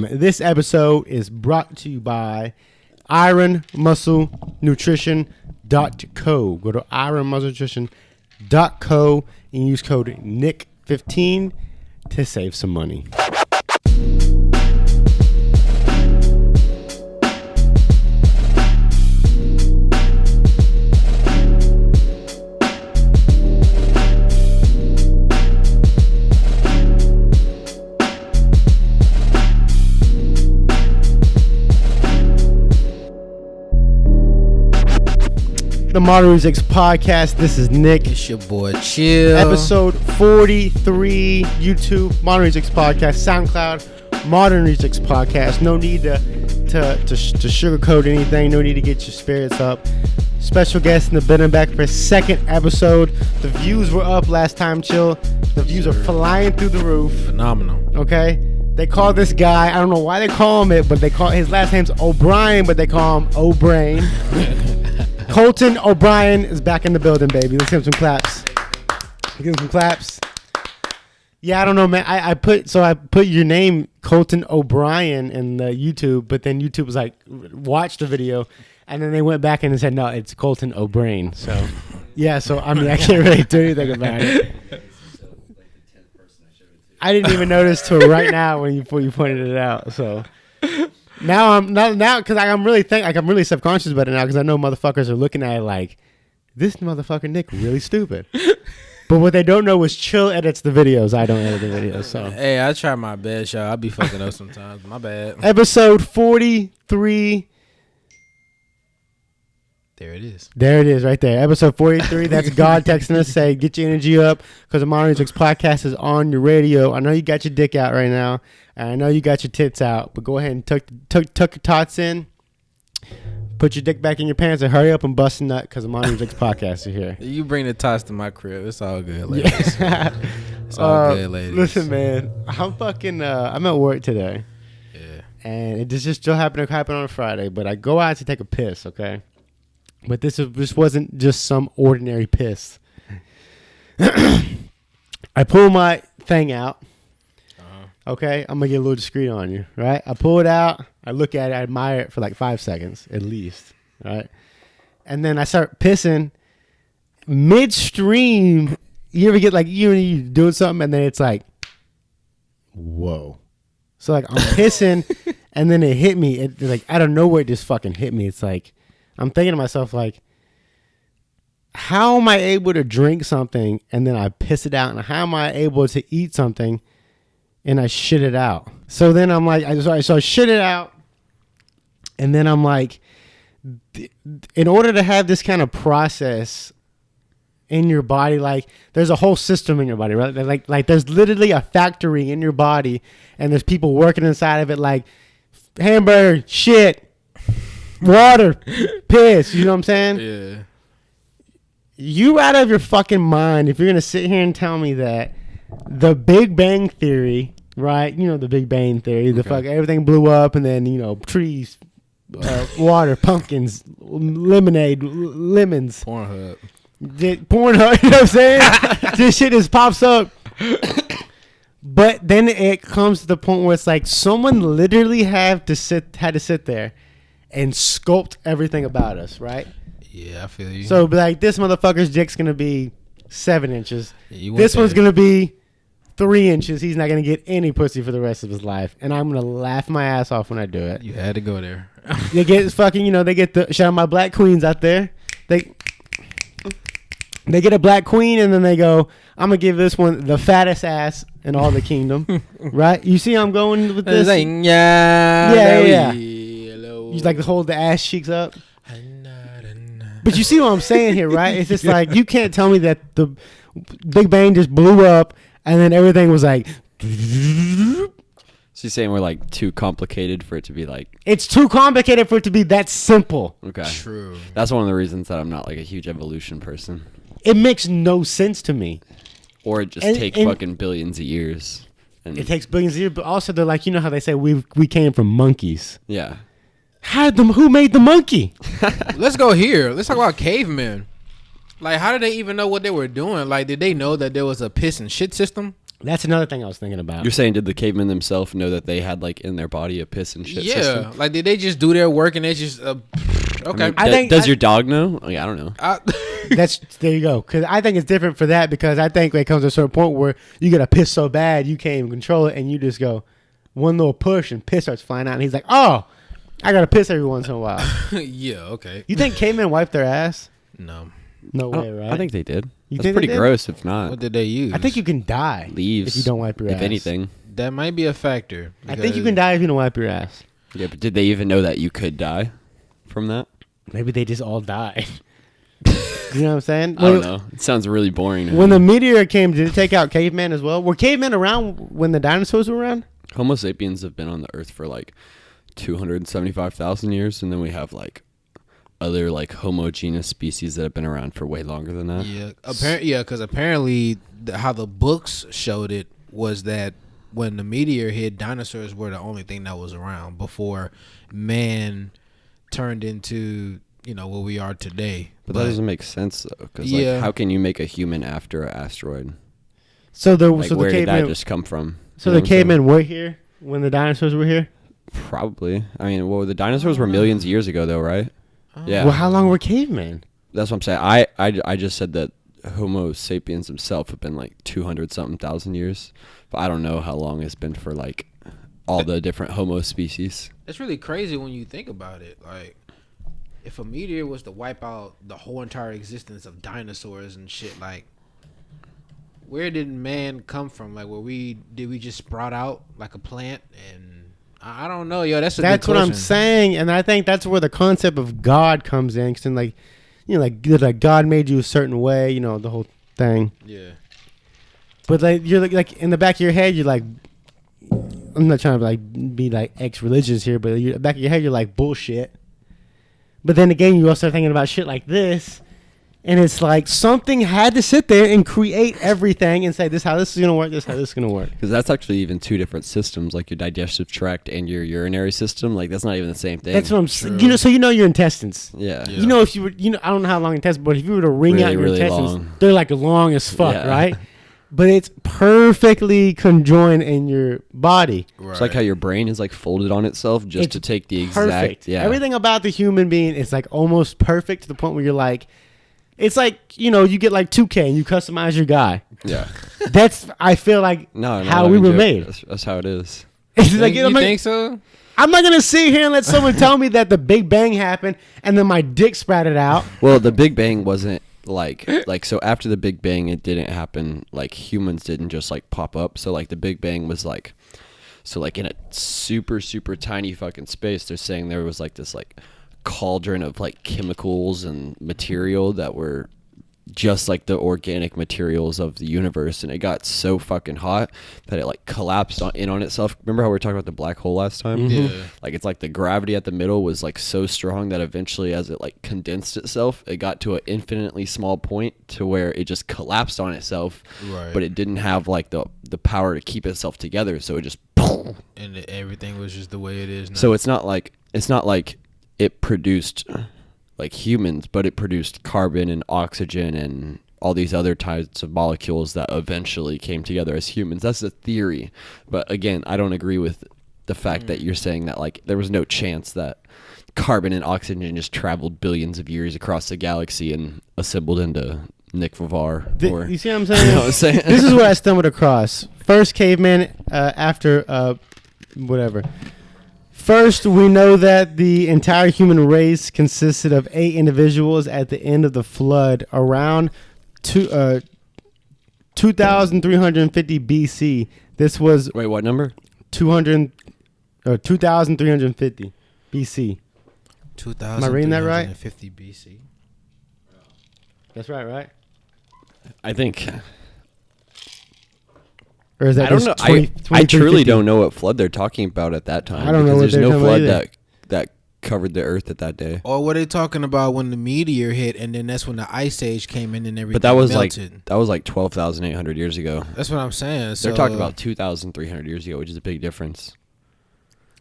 This episode is brought to you by ironmusclenutrition.co. Go to ironmusclenutrition.co and use code NICK15 to save some money. The Modern Rejects Podcast. This is Nick. It's your boy Chill. Episode 43, YouTube, Modern Rejects Podcast, SoundCloud, Modern Rejects Podcast. No need to sugarcoat anything. No need to get your spirits up. Special guest in the building, back for a second episode. The views were up last time, Chill. The views are flying through the roof. Phenomenal. Okay? They call this guy, I don't know why they call him it, but they call his last name's O'Brian, but they call him O'Brain. Colton O'Brian is back in the building, baby. Let's give him some claps. Give him some claps. Yeah, I don't know, man. I put your name Colton O'Brian in the YouTube, but then YouTube was like, watch the video, and then they went back and said, no, it's Colton O'Brain. So, yeah. So I mean, I can't really do anything about it. I didn't even notice till right now when you pointed it out. So. Now because I'm really subconscious about it now because I know motherfuckers are looking at it like this motherfucker Nick really stupid. But what they don't know is Chill edits the videos. I don't edit the videos. So hey, I try my best, y'all. I'll be fucking up sometimes. My bad. Episode 43. There it is. There it is, right there. Episode 43. That's God texting us, say get your energy up because the Modern Rejects Podcast is on your radio. I know you got your dick out right now. And I know you got your tits out, but go ahead and tuck your tots in. Put your dick back in your pants and hurry up and bust a nut because the Modern Rejects Podcast is here. You bring the tots to my crib. It's all good, ladies. Yeah. It's all good, ladies. Listen, man. I'm at work today. Yeah. And it just happened to happen on a Friday, but I go out to take a piss, okay? But this wasn't just some ordinary piss. I pull my thing out. Okay, I'm going to get a little discreet on you, right? I pull it out. I look at it. I admire it for like 5 seconds at least, right? And then I start pissing midstream. You ever get like, you doing something and then it's like, whoa. So like I'm pissing and then it hit me. It like out of nowhere it just fucking hit me. It's like, I'm thinking to myself like, how am I able to drink something and then I piss it out? And how am I able to eat something and I shit it out? So then I'm like, I shit it out. And then I'm like, in order to have this kind of process in your body, like there's a whole system in your body, right? Like there's literally a factory in your body and there's people working inside of it like hamburger, shit, water, piss. You know what I'm saying? Yeah. You out of your fucking mind if you're going to sit here and tell me that the Big Bang Theory, right? You know the Big Bang Theory. The fuck everything blew up, and then trees, water, pumpkins, lemonade, lemons. Pornhub. Pornhub. You know what I'm saying? This shit just pops up. But then it comes to the point where it's like someone literally had to sit there and sculpt everything about us, right? Yeah, I feel you. So like this motherfucker's dick's gonna be 7 inches. Yeah, this one's gonna be 3 inches. He's not gonna get any pussy for the rest of his life, and I'm gonna laugh my ass off when I do it. You had to go there. They get fucking, they get the shout out my black queens out there. They get a black queen, and then they go, I'm gonna give this one the fattest ass in all the kingdom, right? You see, how I'm going with this. Like, yeah. You like to hold the ass cheeks up. But you see what I'm saying here, right? It's just like, you can't tell me that the Big Bang just blew up and then everything was like. So you're saying we're like too complicated for it to be like. It's too complicated for it to be that simple. Okay. True. That's one of the reasons that I'm not like a huge evolution person. It makes no sense to me. Or it just take fucking billions of years. And it takes billions of years, but also they're like, how they say we came from monkeys. Yeah. Who made the monkey? Let's go here. Let's talk about cavemen. Like, how did they even know what they were doing? Like, did they know that there was a piss and shit system? That's another thing I was thinking about. You're saying, did the cavemen themselves know that they had like in their body a piss and shit system? Like did they just do their work and they just okay? I mean, does your dog know? Like, I don't know. There you go. Because I think it's different for that, because I think it comes to a certain point where you get a piss so bad you can't even control it, and you just go one little push and piss starts flying out, and he's like, oh, I gotta piss every once in a while. Yeah, okay. You think cavemen wipe their ass? No way, right? I think they did. You That's think pretty they did? gross if not. What did they use? I think you can die Leaves. if you don't wipe your ass. If anything. that might be a factor. I think you can die if you don't wipe your ass. Yeah, but did they even know that you could die from that? Maybe they just all died. You know what I'm saying? I don't know. It sounds really boring. When the meteor came, did it take out cavemen as well? Were cavemen around when the dinosaurs were around? Homo sapiens have been on the earth for like 275,000 years, and then we have like other like homogeneous species that have been around for way longer than that. Yeah, because apparently how the books showed it was that when the meteor hit, dinosaurs were the only thing that was around before man turned into what we are today. But that doesn't make sense though, because like, how can you make a human after an asteroid? So Where the did cavemen that just come from? So the cavemen were here when the dinosaurs were here? Probably. I mean, well, the dinosaurs were millions of years ago, though, right? Yeah. Well, how long were cavemen? That's what I'm saying. I just said that Homo sapiens himself have been like 200-something thousand years, but I don't know how long it's been for like all the different Homo species. It's really crazy when you think about it. Like, if a meteor was to wipe out the whole entire existence of dinosaurs and shit, like, where did man come from? Like, did we just sprout out like a plant? And I don't know, yo. That's what I'm saying, and I think that's where the concept of God comes in. Because like God made you a certain way, the whole thing. Yeah. But like you're like in the back of your head, you're like, I'm not trying to be like ex-religious here, but in the back of your head, you're like bullshit. But then again, you also start thinking about shit like this. And it's like something had to sit there and create everything and say, this is how this is going to work, this is how this is going to work. Because that's actually even two different systems, like your digestive tract and your urinary system. Like, that's not even the same thing. That's what I'm saying. So your intestines. Yeah. If you were, I don't know how long intestines, but if you were to wring out your really intestines, long. they're like long as fuck, Yeah. right? But it's perfectly conjoined in your body. Right. It's like how your brain is like folded on itself just to take the exact. Perfect. Yeah. Everything about the human being is like almost perfect to the point where you're like, it's like, you get like 2K and you customize your guy. Yeah. That's, I feel like, how we were made. That's how it is. It's like, You think so? I'm not going to sit here and let someone tell me that the Big Bang happened and then my dick sprouted out. Well, the Big Bang wasn't like so after the Big Bang, it didn't happen. Like, humans didn't just like pop up. So like the Big Bang was like, so like in a super, super tiny fucking space, they're saying there was like this like cauldron of like chemicals and material that were just like the organic materials of the universe, and it got so fucking hot that it like collapsed in on itself. Remember how we were talking about the black hole last time? Yeah. Like, it's like the gravity at the middle was like so strong that eventually, as it like condensed itself, it got to an infinitely small point to where it just collapsed on itself. Right. But it didn't have like the power to keep itself together, so it just And everything was just the way it is now. so it's not like it produced like humans, but it produced carbon and oxygen and all these other types of molecules that eventually came together as humans. That's the theory. But again, I don't agree with the fact that you're saying that like there was no chance that carbon and oxygen just traveled billions of years across the galaxy and assembled into Nick Vavar. You see what I'm saying? You know what I'm saying? This is what I stumbled across. First caveman after whatever. First, we know that the entire human race consisted of 8 individuals at the end of the flood around 2350 BC. This was Wait, what number? 2350 BC. 2000. Am I reading that right? 50 BC. That's right? I think. Or is that I don't know. 20, I truly 2350? don't know what flood they're talking about at that time. I don't know what there's they're no talking flood about that covered the earth at that day. Or were they talking about when the meteor hit, and then that's when the ice age came in and everything But that was melted? like 12,800 years ago. That's what I'm saying. So, They're talking about 2,300 years ago, which is a big difference.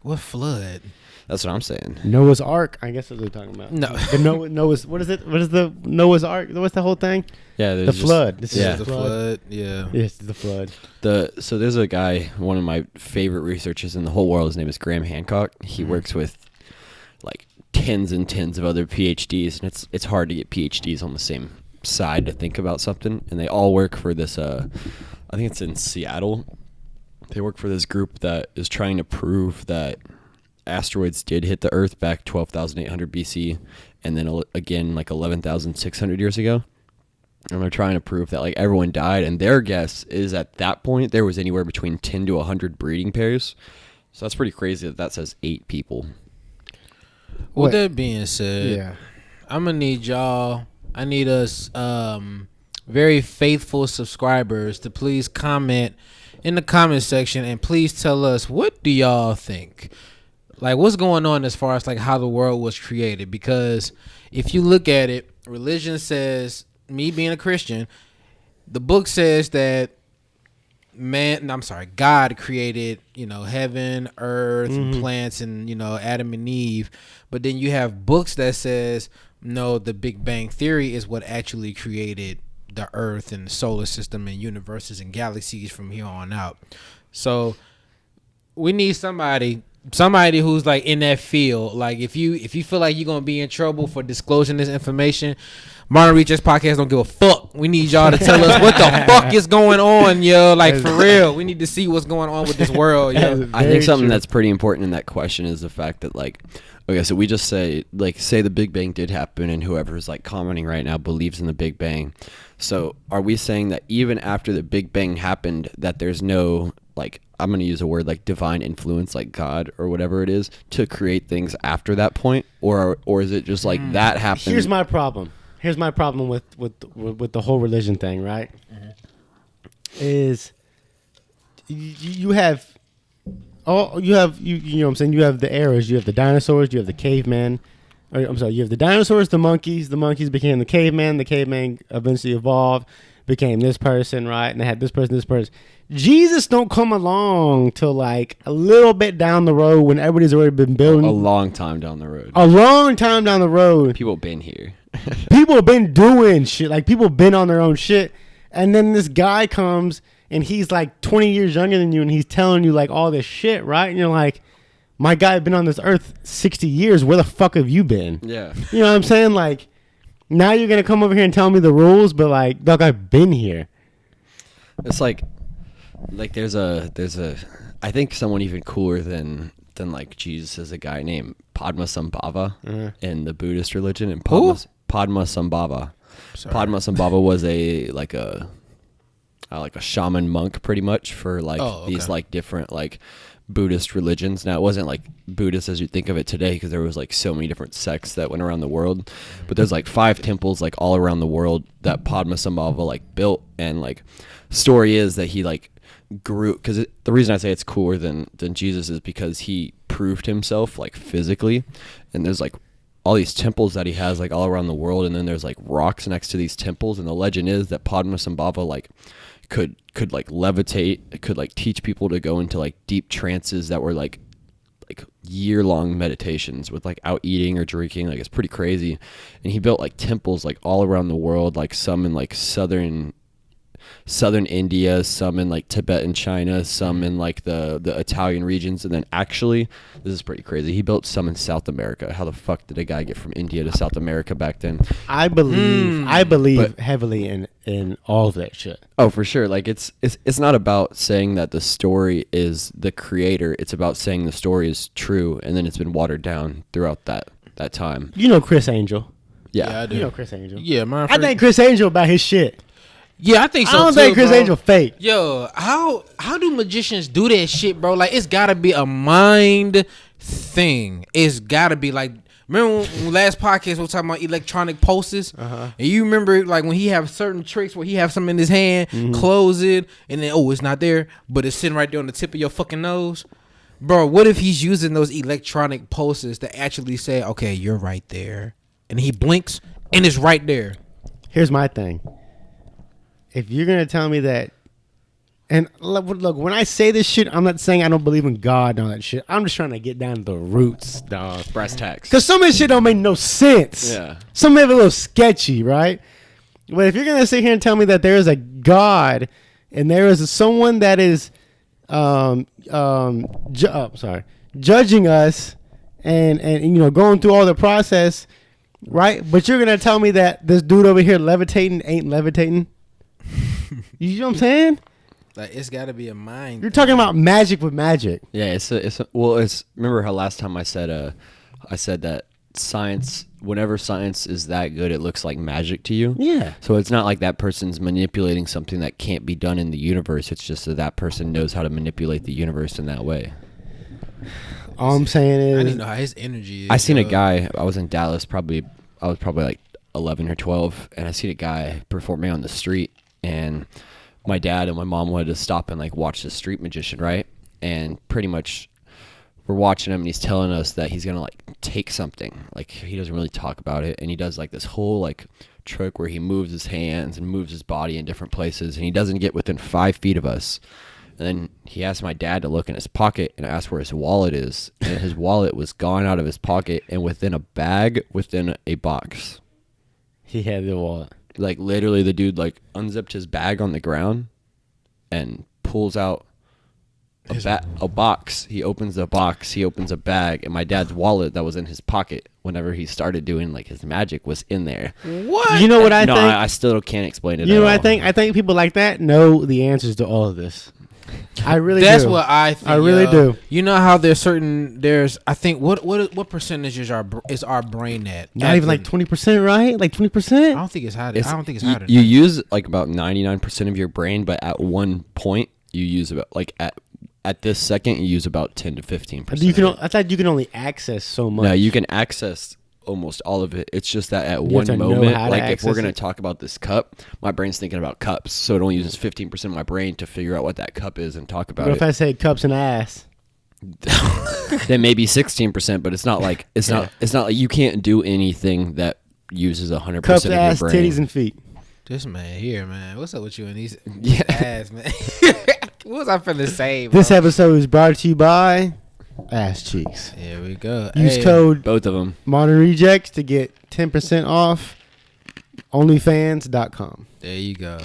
What flood? That's what I'm saying. Noah's Ark. I guess that's what they're talking about. No. The Noah's. What is it? What is the Noah's Ark? What's the whole thing? Yeah, The flood. This yeah. is The flood. Yeah. Yes, the flood. So there's a guy, one of my favorite researchers in the whole world. His name is Graham Hancock. He works with like tens and tens of other PhDs, and it's hard to get PhDs on the same side to think about something. And they all work for this. I think it's in Seattle. They work for this group that is trying to prove that asteroids did hit the Earth back 12,800 BC, and then again like 11,600 years ago. And they're trying to prove that like everyone died, and their guess is at that point there was anywhere between 10 to 100 breeding pairs. So that's pretty crazy that says 8 people. With that being said, Yeah. I'm gonna need y'all. I need us, very faithful subscribers, to please comment in the comment section and please tell us, what do y'all think? Like, what's going on as far as like how the world was created? Because if you look at it, religion says, me being a Christian, the book says that God created, heaven, earth, plants, and, Adam and Eve. But then you have books that says, no, the Big Bang Theory is what actually created the earth and the solar system and universes and galaxies from here on out. So we need somebody who's like in that field. Like if you feel like you're gonna be in trouble for disclosing this information, Modern Research Podcast don't give a fuck. We need y'all to tell us what the fuck is going on, yo. Like for real, we need to see what's going on with this world, yo. I think something that's pretty important in that question is the fact that like, okay, so we just say the Big Bang did happen, and whoever's like commenting right now believes in the Big Bang. So are we saying that even after the Big Bang happened, that there's no, like, I'm going to use a word like divine influence, like God or whatever it is, to create things after that point? Or is it just like that happened? Here's my problem. Here's my problem with the whole religion thing, right? Is you have you know what I'm saying? You have the eras. You have the dinosaurs. You have the caveman. You have the dinosaurs, the monkeys. The monkeys became the caveman. The caveman eventually evolved, became this person, right? And they had this person. Jesus don't come along till like a little bit down the road when everybody's already been building. A long time down the road. A long time down the road. People been here. People have been doing shit. Like, people been on their own shit. And then this guy comes, and he's like 20 years younger than you, and he's telling you like all this shit, right? And you're like, my guy been on this earth 60 years. Where the fuck have you been? Yeah. You know what I'm saying? Like, now you're going to come over here and tell me the rules, but like, dog, I've been here. It's like there's a I think someone even cooler than like Jesus is a guy named Padmasambhava in the Buddhist religion, and Padmasambhava. Padmasambhava was a shaman monk pretty much for like these like different like Buddhist religions. Now it wasn't like Buddhist as you think of it today, because there was like so many different sects that went around the world, but there's like 5 temples like all around the world that Padmasambhava like built. And like story is that he like grew, because the reason I say it's cooler than Jesus is because he proved himself like physically, and there's like all these temples that he has like all around the world, and then there's like rocks next to these temples, and the legend is that Padmasambhava like could like levitate. It could like teach people to go into like deep trances that were like year-long meditations without eating or drinking. Like, it's pretty crazy. And he built like temples like all around the world, like some in like southern India, some in like Tibet and China, some in like the Italian regions, and then actually, this is pretty crazy, he built some in South America. How the fuck did a guy get from India to South America back then? I believe heavily in all of that shit. Oh, for sure. Like, it's not about saying that the story is the creator. It's about saying the story is true, and then it's been watered down throughout that time. You know Chris Angel. Yeah, I do. You know Chris Angel. Yeah, I think Chris Angel about his shit. Yeah, I think so. I don't too, think Chris bro. Angel fake. Yo, how do magicians do that shit, bro? Like, it's gotta be a mind thing. It's gotta be like, remember when last podcast we were talking about electronic pulses? And you remember like when he have certain tricks where he have something in his hand, close it, and then it's not there, but it's sitting right there on the tip of your fucking nose. Bro, what if he's using those electronic pulses to actually say, okay, you're right there, and he blinks and it's right there? Here's my thing. If you're going to tell me that And look, when I say this shit, I'm not saying I don't believe in God and all that shit. I'm just trying to get down to the roots, dog. Brass tacks. Because some of this shit don't make no sense. Yeah. Some of it a little sketchy, right? But if you're gonna sit here and tell me that there is a God and there is someone that is, judging us and going through all the process, right? But you're gonna tell me that this dude over here levitating ain't levitating. You know what I'm saying? Like, it's got to be a mind. You're talking about magic with magic. Yeah, remember how last time I said that science, whenever science is that good, it looks like magic to you. Yeah. So it's not like that person's manipulating something that can't be done in the universe. It's just that person knows how to manipulate the universe in that way. All I'm saying is, I didn't know how his energy is. I seen a guy. I was in Dallas. I was probably like 11 or 12, and I seen a guy performing on the street, and my dad and my mom wanted to stop and like watch the street magician, right? And pretty much we're watching him and he's telling us that he's gonna like take something. Like, he doesn't really talk about it, and he does like this whole like trick where he moves his hands and moves his body in different places, and he doesn't get within 5 feet of us. And then he asked my dad to look in his pocket and asked where his wallet is, and his wallet was gone out of his pocket and within a bag within a box. he had the wallet. Like, literally, the dude like unzipped his bag on the ground and pulls out a box. He opens the box. He opens a bag, and my dad's wallet that was in his pocket whenever he started doing like his magic was in there. What? You know what I think? I still can't explain it. You know what I all. think? I think people like that know the answers to all of this. I really That's do. what I think. I really do. You know how I think what percentage is our brain at? Not even like 20%, right? Like 20%? I don't think it's higher. I don't think it's higher. You use like about 99% of your brain, but at one point you use about like at this second you use about 10 to 15%. I thought you can only access so much. No, you can access almost all of it. It's just that at You have one to know moment, how to like if we're access gonna it. talk about this cup, my brain's thinking about cups, so it only uses 15% of my brain to figure out what that cup is and talk about What if it. I say cups and ass? Then maybe 16%, but it's not like you can't do anything that uses 100% Cups, of your ass, brain. titties, and feet. This man here, man. What's up with you and these Yeah. ass, man? What was I finna say, bro? This episode is brought to you by Ass Cheeks. Here we go. Use Hey, code Both of them. Modern Rejects to get 10% off onlyfans.com. There you go.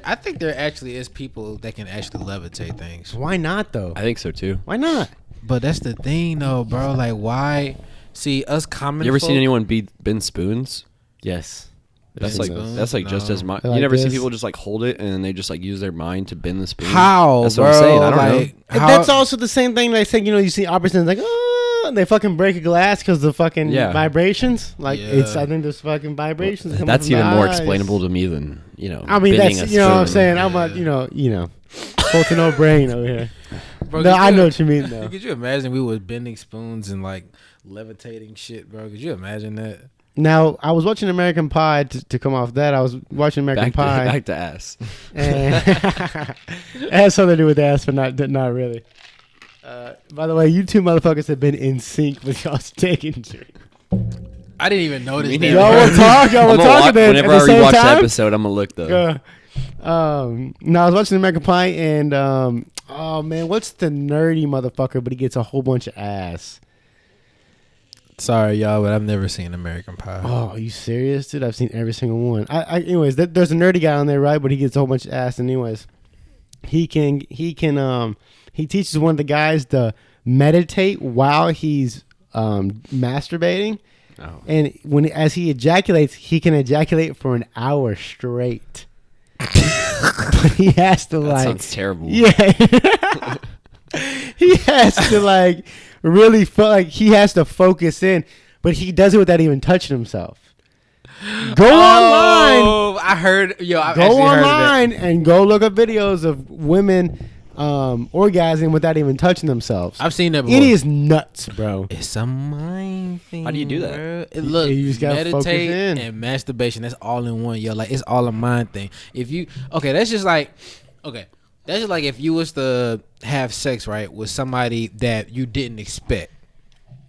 I think there actually is people that can actually levitate things. Why not, though? I think so too. Why not? But that's the thing, though, bro. Like, why? See, us common You ever folk- seen anyone bend spoons? Yes. That's Bend like spoons? just as much. They're You like never see this. people just like hold it and then they just like use their mind to bend the spoon. How, That's bro? what I'm saying. I don't know. Like, And how- that's also the same thing like saying, you see operators like, oh, and they fucking break a glass because of fucking Yeah. vibrations. Like, Yeah. I think there's fucking vibrations. coming That's from even the more eyes. explainable to me than I mean, bending that's, a you know what I'm spoon. saying? I'm a, Colton O'Brian over here. Bro, No, could I you- know what you mean, though. Could you imagine we was bending spoons and like levitating shit, bro? Could you imagine that? Now, I was watching American Pie to come off that. I was watching American Pie. Back to ass. And it has something to do with ass, but not really. By the way, you two motherfuckers have been in sync with y'all's taking drink. I didn't even notice Me that. neither. Y'all bro. will talk. Y'all will I'm gonna talk watch- then whenever at I the same rewatch the time. episode, I'm gonna look though. No, I was watching American Pie, and oh man, what's the nerdy motherfucker? But he gets a whole bunch of ass. Sorry, y'all, but I've never seen American Pie. Oh, are you serious, dude? I've seen every single one. Anyways, there's a nerdy guy on there, right? But he gets a whole bunch of ass. Anyways, he teaches one of the guys to meditate while he's masturbating, Oh. and as he ejaculates, he can ejaculate for an hour straight. But he has to That sounds terrible. yeah. He has to like really he has to focus in, but he does it without even touching himself. Go online. Oh, I heard. Yo, I've Go actually heard of online and go look up videos of women orgasming without even touching themselves. that. I've seen that before. It is nuts, bro. It's a mind thing. How do you do that? bro. Look, You just gotta focus meditate in. and masturbation. That's all in one, yo. Like, it's all a mind thing. That's just like if you was to have sex, right, with somebody that you didn't expect.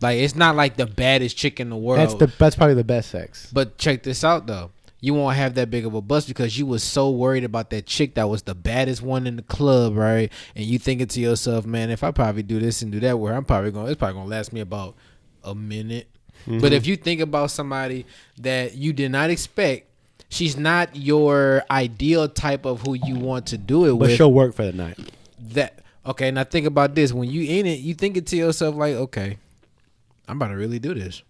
Like, it's not like the baddest chick in the world. That's probably the best sex. But check this out though. you won't have that big of a bust because you was so worried about that chick that was the baddest one in the club, right? And you thinking to yourself, man, if I probably do this and do that with her, it's probably gonna last me about a minute. Mm-hmm. But if you think about somebody that you did not expect, she's not your ideal type of who you want to do it with. But she'll work for the night. Okay, now think about this. When you in it, you thinking to yourself like, okay, I'm about to really do this.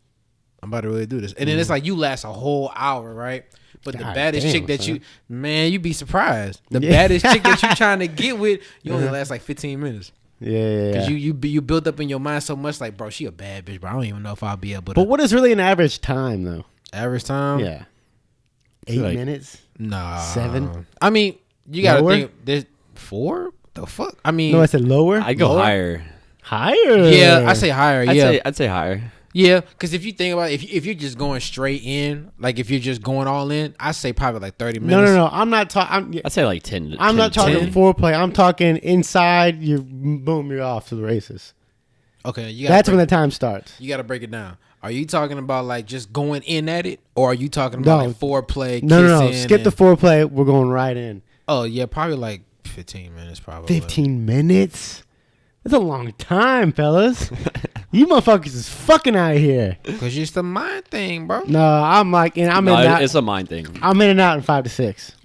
And then it's like you last a whole hour, right? But the baddest chick that you'd be surprised. The baddest chick that you trying to get with, you only last like 15 minutes. Yeah. Because you built up in your mind so much, like, bro, she a bad bitch, bro. I don't even know if I'll be able to. But what is really an average time, though? Average time? Yeah. 8 minutes? Nah. 7? I mean, you got to think, there's 4? The fuck? I mean. No, I said lower? I go higher. Higher? Yeah, I say higher, yeah. I'd say higher. Yeah, because if you think about it, if you're just going straight in, like if you're just going all in, I say probably like 30 minutes. No. I'm not talking. I'd say like 10. I'm not talking foreplay. I'm talking inside. You're off to the races. Okay, that's when the time starts. You got to break it down. Are you talking about like just going in at it, or are you talking about like foreplay? No. Skip the foreplay. We're going right in. Oh yeah, probably like 15 minutes. Probably 15 minutes. That's a long time, fellas. You motherfuckers is fucking out of here. Because it's the mind thing, bro. No, I'm like, in and out. It's a mind thing. I'm in and out in 5 to 6.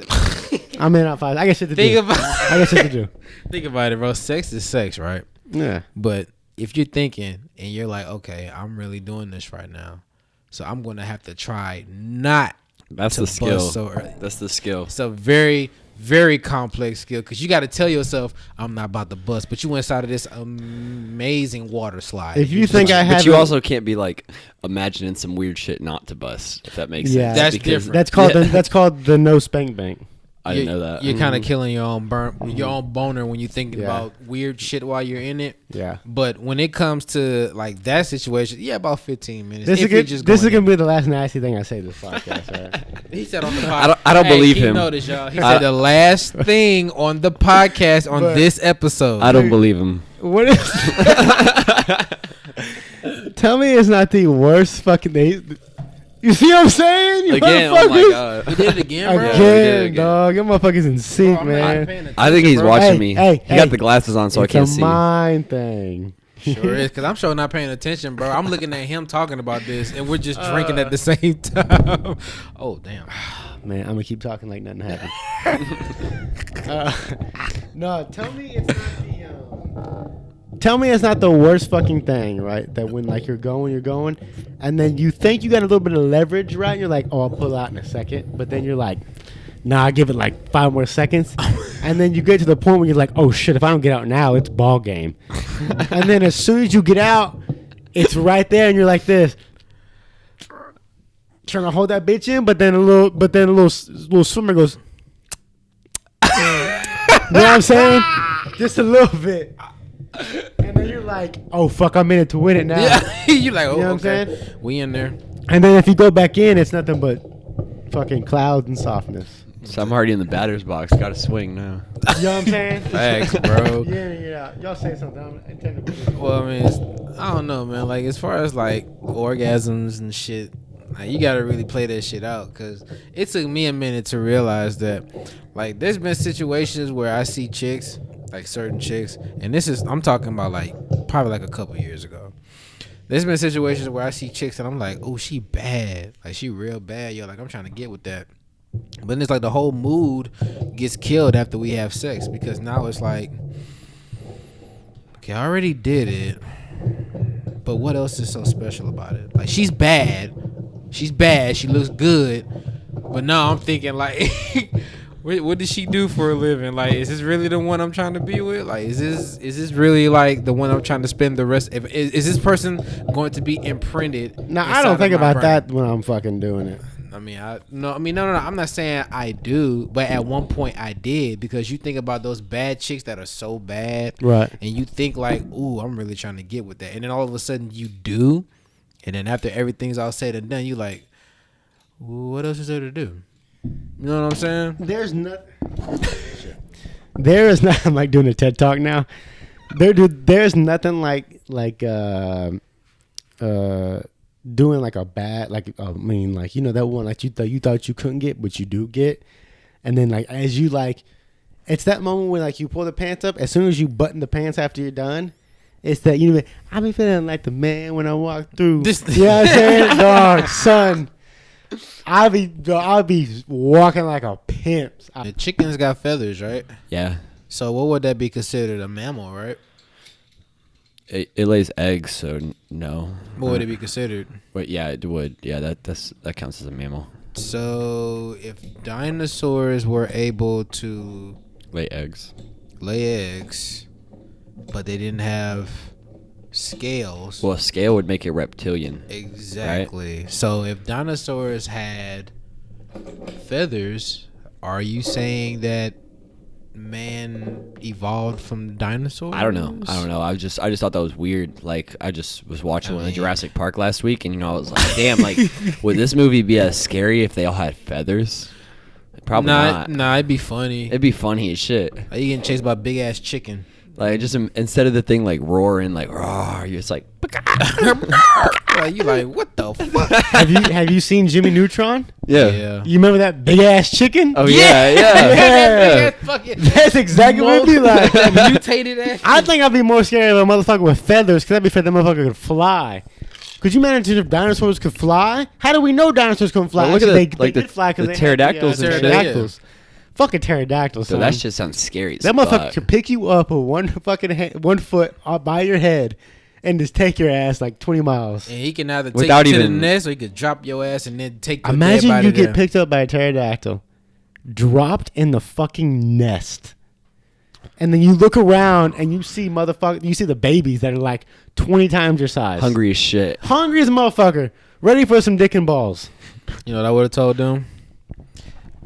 I'm in and out 5. I got shit to do. I got shit to do. Think about it, bro. Sex is sex, right? Yeah. But if you're thinking and you're like, okay, I'm really doing this right now, so I'm going to have to try not That's to the skill. bust so early. That's the skill. It's a very, very complex skill because you got to tell yourself, I'm not about to bust, but you inside of this amazing water slide. If you think I have, but you also can't be like imagining some weird shit not to bust. If that makes sense. That's different. That's called the no spank bank. I didn't know that. You're kind of killing your own your own boner when you're thinking about weird shit while you're in it. Yeah. But when it comes to like that situation, about 15 minutes. This is gonna be the last nasty thing I say this podcast. Right? He said on the podcast. I don't believe him. Notice, y'all. He said the last thing on the podcast on this episode. I don't believe him. What is? Tell me it's not the worst fucking thing. You see what I'm saying? You again, oh my god. We did it again, bro. Again, dog. Your motherfuckers in sync, man. I think he's watching me. He got the glasses on, so I can't see. It's a mind thing. Sure is, because I'm sure not paying attention, bro. I'm looking at him talking about this, and we're just drinking at the same time. Oh, damn. Man, I'm going to keep talking like nothing happened. No, tell me it's not the... Tell me it's not the worst fucking thing, right? That when like you're going, and then you think you got a little bit of leverage, right? You're like, oh, I'll pull out in a second. But then you're like, nah, I give it like 5 more seconds. And then you get to the point where you're like, oh shit, if I don't get out now, it's ball game. And then as soon as you get out, it's right there, and you're like this, trying to hold that bitch in, but then a little swimmer goes, you know what I'm saying? Just a little bit. And then you're like, oh fuck, I'm in it to win it now. Yeah. You're like, oh, you know okay. what I'm saying? We in there. And then if you go back in, it's nothing but fucking clouds and softness. So I'm already in the batter's box. Got to swing now. You know what I'm saying? Thanks, bro. Yeah. Y'all say something. I'm intending to. Well, I mean, I don't know, man. Like, as far as like orgasms and shit, like, you gotta really play that shit out, because it took me a minute to realize that, like, there's been situations where I see chicks, like certain chicks, and I'm talking about like probably like a couple years ago. There's been situations where I see chicks and I'm like, oh, she bad, like she real bad, yo, like I'm trying to get with that. But then it's like the whole mood gets killed after we have sex, because now it's like, okay, I already did it, but what else is so special about it? Like, she's bad, she looks good, but now I'm thinking like, what does she do for a living? Like, is this really the one I'm trying to be with? Like, is this really like the one I'm trying to spend the rest? Is this person going to be imprinted? No, I don't think about that when I'm fucking doing it. No. I'm not saying I do, but at one point I did, because you think about those bad chicks that are so bad, right? And you think like, ooh, I'm really trying to get with that, and then all of a sudden you do, and then after everything's all said and done, you like, what else is there to do? You know what I'm saying? There is not. I'm like doing a TED talk now. There's nothing like doing like a bad, like I mean, like you know that one like you thought you couldn't get, but you do get, and then like as you like, it's that moment where like you pull the pants up. As soon as you button the pants after you're done, it's that you know I be feeling like the man when I walk through. This, You know what I'm saying, dog, son. I'll be walking like a pimp. the chickens got feathers, right? Yeah. So what would that be considered? A mammal, right? It lays eggs, so no. What would it be considered? But yeah, it would. Yeah, that counts as a mammal. So if dinosaurs were able to Lay eggs. lay eggs, but they didn't have scales. Well, a scale would make it reptilian. Exactly. Right? So if dinosaurs had feathers, are you saying that man evolved from dinosaurs? I don't know. I just thought that was weird. Like I just was watching one in Jurassic Park last week, and I was like, damn, like would this movie be as scary if they all had feathers? Probably not. Nah, it'd be funny. It'd be funny as shit. Like you getting chased by a big ass chicken. Like just instead of the thing like roaring like roar, you're just like. Like, you like what the fuck? Have you seen Jimmy Neutron? Yeah. You remember that big ass chicken? Oh yeah. That fucking That's exactly what it'd be like. mutated ass. I think I'd be more scared of a motherfucker with feathers, because I'd be afraid that motherfucker could fly. Could you imagine if dinosaurs could fly? How do we know dinosaurs couldn't fly? Well, look at They did fly because the they pterodactyls had and pterodactyls. Fucking pterodactyls. So that shit sounds scary. That motherfucker could pick you up with one foot up by your head and just take your ass like 20 miles. And he can either take Without you to even- the nest, or he could drop your ass and then take your dead Imagine body you get there. picked up by a pterodactyl, dropped in the fucking nest, and then you look around and you see the babies that are like 20 times your size. hungry as shit. Hungry as a motherfucker. Ready for some dick and balls. You know what I would have told them?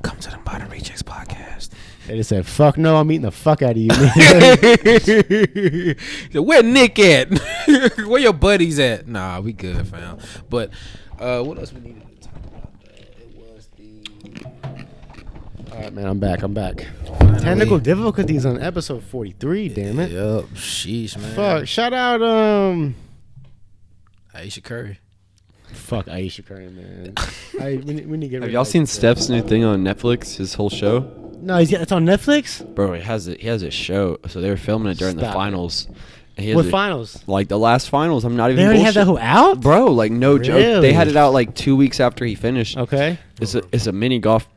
Come to the Modern Rejects podcast. They just said, fuck no, I'm eating the fuck out of you. So where Nick at? Where your buddies at? Nah, we good, fam. But what else we needed to talk about? It was the... All right, man, I'm back. Technical difficulties on episode 43, damn it. Yup. Sheesh, man. Fuck. Shout out, Aisha Curry. fuck Aisha Curry, man. We need to get Have rid y'all of seen Aisha Steph's new thing on Netflix? His whole show, No, it's on Netflix? bro. He has a show. So they were filming it during the Stop it. finals. And he has What a- finals? Like the last finals. I'm not even. They already bullshit. had that whole out? Bro, like no joke. Really? They had it out like 2 weeks after he finished. Okay. It's a mini golf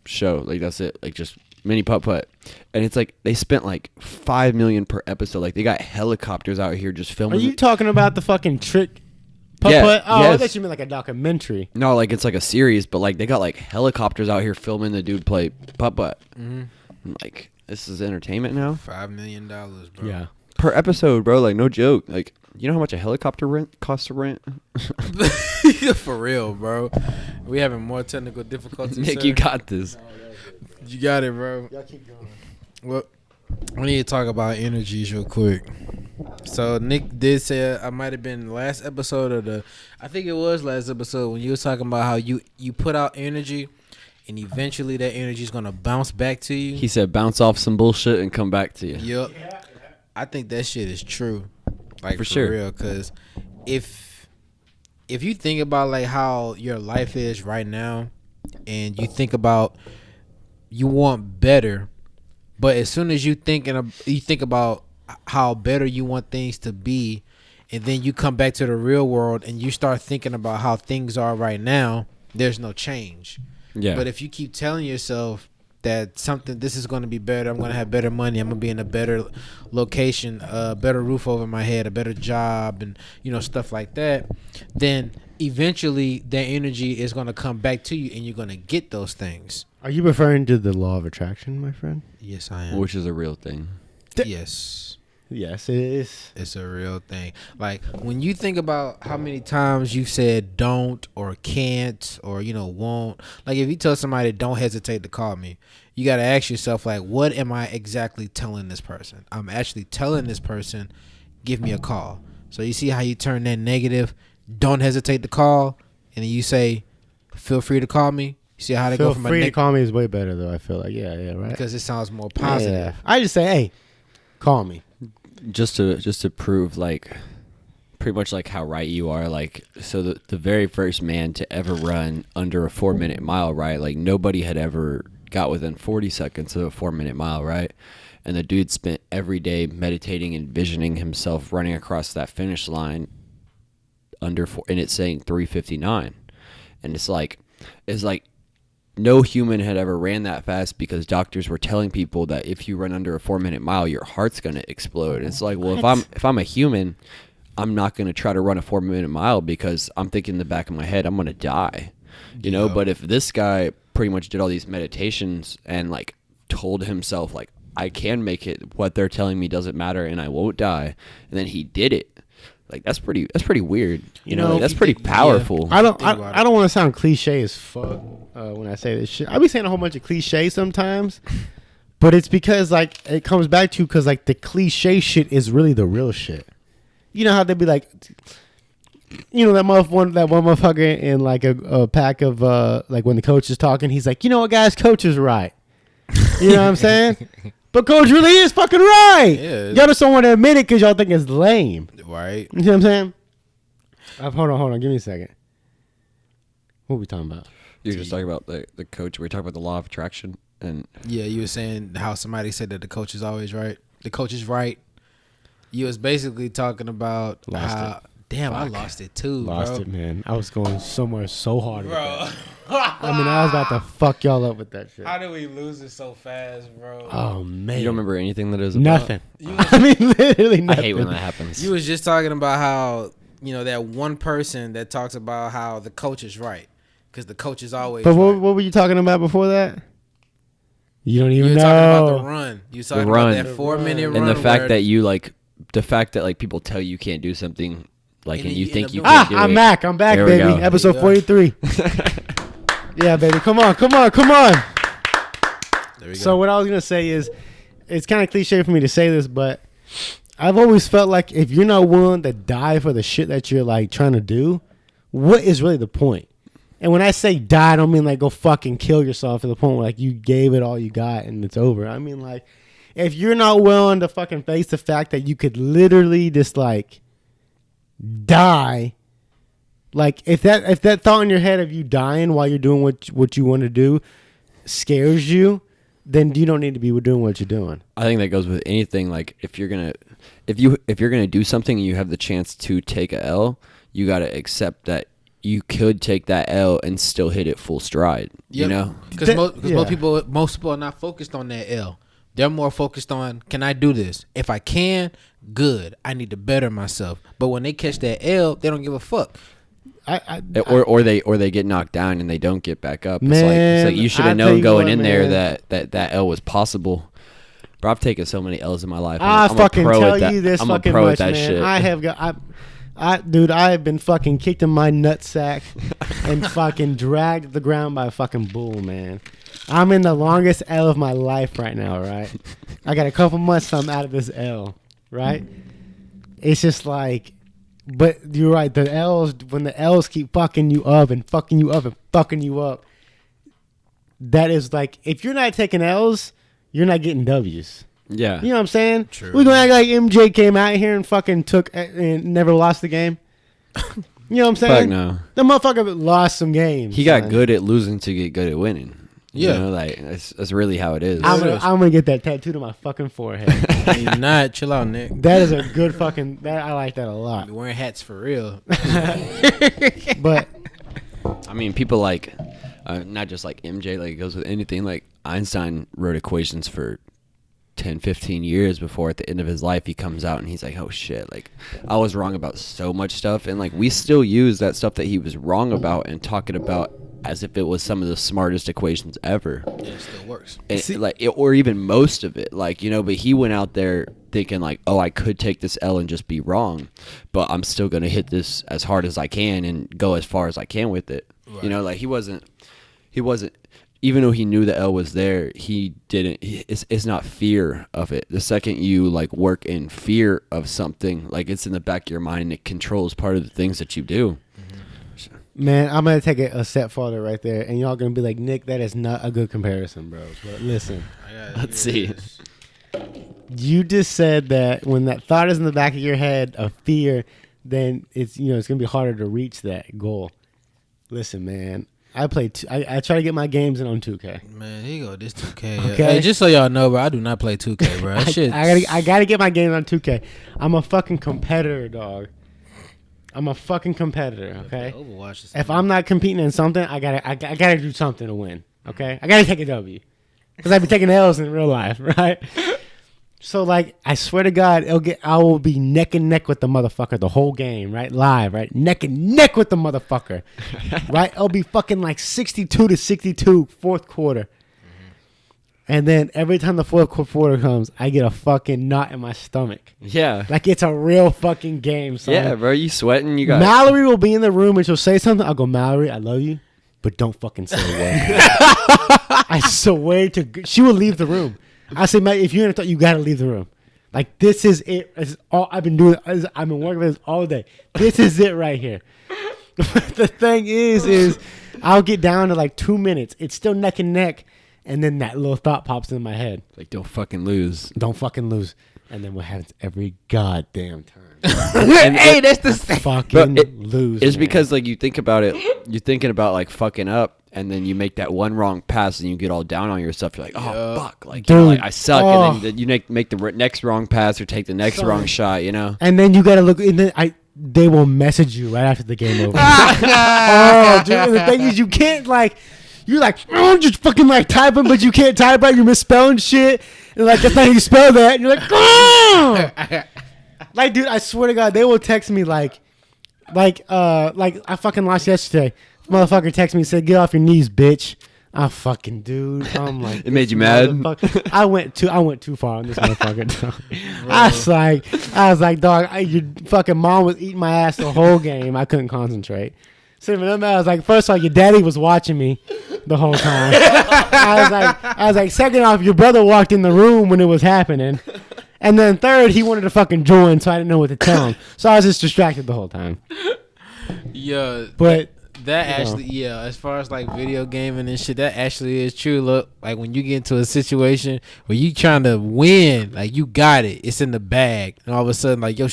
show. Like that's it. Like just mini putt. And it's like they spent like $5 million per episode. Like they got helicopters out here just Are filming. you it. talking about the fucking trick putt Yeah, putt? Oh, I yes. thought you meant like a documentary. No, like it's like a series, but like they got like helicopters out here filming the dude play putt. I'm like, this is entertainment now $5 million, bro. Yeah. per episode, bro. Like no joke. Like you know how much a helicopter rent costs to rent? For real, bro. We having more technical difficulties. Nick, sir. you got this. You got it, bro. Y'all keep going. Well, we need to talk about energies real quick. So Nick did say I might have been last episode of I think it was last episode when you was talking about how you put out energy and eventually that energy is gonna bounce back to you. He said bounce off some bullshit and come back to you. Yep. I think that shit is true. Like for sure. real, because if you think about like how your life is right now, and you think about you want better, but as soon as you think about how better you want things to be, and then you come back to the real world and you start thinking about how things are right now, there's no change. Yeah. But if you keep telling yourself that this is going to be better, I'm going to have better money, I'm going to be in a better location, a better roof over my head, a better job, and stuff like that, then eventually that energy is going to come back to you and you're going to get those things. Are you referring to the law of attraction, my friend? Yes, I am. Which is a real thing. Yes. Yes, it is. It's a real thing. Like when you think about how many times you said don't or can't or won't. Like if you tell somebody don't hesitate to call me, you got to ask yourself like, what am I exactly telling this person? I'm actually telling this person, give me a call. So you see how you turn that negative, don't hesitate to call, and then you say, feel free to call me. You see how they go from Feel free to call me is way better though. I feel like right because it sounds more positive. Yeah. I just say, hey, call me. Just to prove like pretty much like how right you are. Like, so the very first man to ever run under a 4-minute mile, right? Like, nobody had ever got within 40 seconds of a 4-minute mile, right? And the dude spent every day meditating and envisioning himself running across that finish line under 4, and it's saying 3:59. And it's like no human had ever ran that fast, because doctors were telling people that if you run under a 4-minute mile, your heart's going to explode. And it's like, well, if I'm a human, I'm not going to try to run a 4-minute mile, because I'm thinking in the back of my head, I'm going to die, you know? But if this guy pretty much did all these meditations and like told himself like, I can make it, what they're telling me doesn't matter, and I won't die, and then he did it. Like, that's pretty weird. You know, like, that's pretty powerful. I don't want to sound cliche as fuck when I say this shit. I be saying a whole bunch of cliches sometimes, but it's because like it comes back to, because like the cliche shit is really the real shit. You know how they be like, you know, that one motherfucker in like a pack of like when the coach is talking, he's like, you know what, guys, coach is right. You know what I'm saying? But coach really is fucking right. Yeah. Y'all just don't want to admit it because y'all think it's lame. Right. You know what I'm saying? Hold on. Give me a second. What are we talking about? You're just talking about the coach. We're talking about the law of attraction. And yeah, you were saying how somebody said that the coach is always right. The coach is right. You was basically talking about how... Damn, fuck. I lost it too, Lost it, man. I was going somewhere so hard with that. I mean, I was about to fuck y'all up with that shit. How did we lose it so fast, bro? Oh, man. You don't remember anything that is about? Nothing. I mean, literally nothing. I hate when that happens. You was just talking about how, you know, that one person that talks about how the coach is right, because the coach is always right. But what were you talking about before that? You don't even know. You were talking about the run. You were talking about that 4-minute run. And the fact that you, like, people tell you can't do something... Like, and you think you can't do it. I'm back, baby. Episode 43. Yeah, baby. Come on. There we go. So what I was going to say is, it's kind of cliche for me to say this, but I've always felt like if you're not willing to die for the shit that you're, like, trying to do, what is really the point? And when I say die, I don't mean, like, go fucking kill yourself to the point where, like, you gave it all you got and it's over. I mean, like, if you're not willing to fucking face the fact that you could literally just, like... die, like if that thought in your head of you dying while you're doing what you want to do scares you, then you don't need to be doing what you're doing. I think that goes with anything. Like if you're gonna do something and you have the chance to take a L, you got to accept that you could take that L and still hit it full stride. Yep. You know, because most people are not focused on that L. They're more focused on, can I do this? If I can, good. I need to better myself. But when they catch that L, they don't give a fuck. Or they get knocked down and they don't get back up. Man, it's like you should have known going in there that L was possible. Bro, I've taken so many L's in my life. I'm fucking tell you this fucking much, man. Shit. I have been fucking kicked in my nutsack and fucking dragged to the ground by a fucking bull, man. I'm in the longest L of my life right now, right? I got a couple months I'm out of this L, right? It's just like, but you're right. The L's, when the L's keep fucking you up and fucking you up and fucking you up, that is like, if you're not taking L's, you're not getting W's. Yeah. You know what I'm saying? True. We're going to act like MJ came out here and fucking took and never lost the game. You know what I'm saying? Fuck no. The motherfucker lost some games. He got good at losing to get good at winning. Yeah. You know, like that's really how it is. I'm gonna get that tattooed on my fucking forehead. You're not. Chill out, Nick. That is a good fucking. I like that a lot. You're wearing hats for real. But I mean, people like not just like MJ. Like it goes with anything. Like Einstein wrote equations for 10, 15 years before at the end of his life he comes out and he's like, oh shit, like I was wrong about so much stuff, and like we still use that stuff that he was wrong about and talk it about as if it was some of the smartest equations ever. Yeah, it still works. Or even most of it, like, you know, but he went out there thinking like, oh, I could take this L and just be wrong, but I'm still going to hit this as hard as I can and go as far as I can with it. Right. You know, like he wasn't, even though he knew the L was there, he didn't, it's not fear of it. The second you like work in fear of something, like it's in the back of your mind and it controls part of the things that you do. Man, I'm going to take it a step farther right there, and y'all going to be like, Nick, that is not a good comparison, bro. But listen. Let's see. You just said that when that thought is in the back of your head of fear, then it's it's gonna be harder to reach that goal. Listen, man, I play. I try to get my games in on 2K. Man, here you go. This 2K. Okay. Hey, just so y'all know, bro, I do not play 2K, bro. That shit. I gotta get my games on 2K. I'm a fucking competitor, dog. I'm a fucking competitor. Okay. Overwatch is If I'm not competing in something, I gotta do something to win. Okay. I gotta take a W. Because I be taking L's in real life, right? So like, I swear to God, I will be neck and neck with the motherfucker the whole game, right? Live, right? Neck and neck with the motherfucker, right? It'll be fucking like 62-62, fourth quarter. Mm-hmm. And then every time the fourth quarter comes, I get a fucking knot in my stomach. Yeah. Like it's a real fucking game, son. Yeah, bro. You sweating? You got Mallory will be in the room and she'll say something. I'll go, Mallory, I love you, but don't fucking say a word. I swear to she will leave the room. I say, Mate, if you're in a thought, you gotta leave the room. Like this is it. It's all I've been doing. I've been working with this all day. This is it right here. The thing is I'll get down to like 2 minutes. It's still neck and neck, and then that little thought pops in my head. like, don't fucking lose. Don't fucking lose. And then what happens every goddamn time? Hey, that's the fucking lose. It's man. because like you think about it, you're thinking about like fucking up, and then you make that one wrong pass, and you get all down on yourself. You're like, oh fuck, like, Dude, like I suck, and then you make the next wrong pass or take the next wrong shot. And then you gotta look. And then they will message you right after the game over. Oh, dude. And the thing is, you can't like. You're like, just fucking like typing, but you can't type right. You're misspelling shit. And like, that's not how you spell that. And you're like, oh! Like, dude, I swear to God, they will text me like I fucking lost yesterday. Motherfucker texted me and said, get off your knees, bitch. Fucking dude. I'm like, It made you mad? I went too far on this motherfucker. Dog. I was like, dog, your fucking mom was eating my ass the whole game. I couldn't concentrate. So I was like, first of all, your daddy was watching me the whole time. I was like, second off, your brother walked in the room when it was happening. And then third, he wanted to fucking join, so I didn't know what to tell him. So I was just distracted the whole time. Yeah, but that actually, yeah, as far as like video gaming and shit, that actually is true. Look, like when you get into a situation where you trying to win, like you got it, it's in the bag, and all of a sudden, like your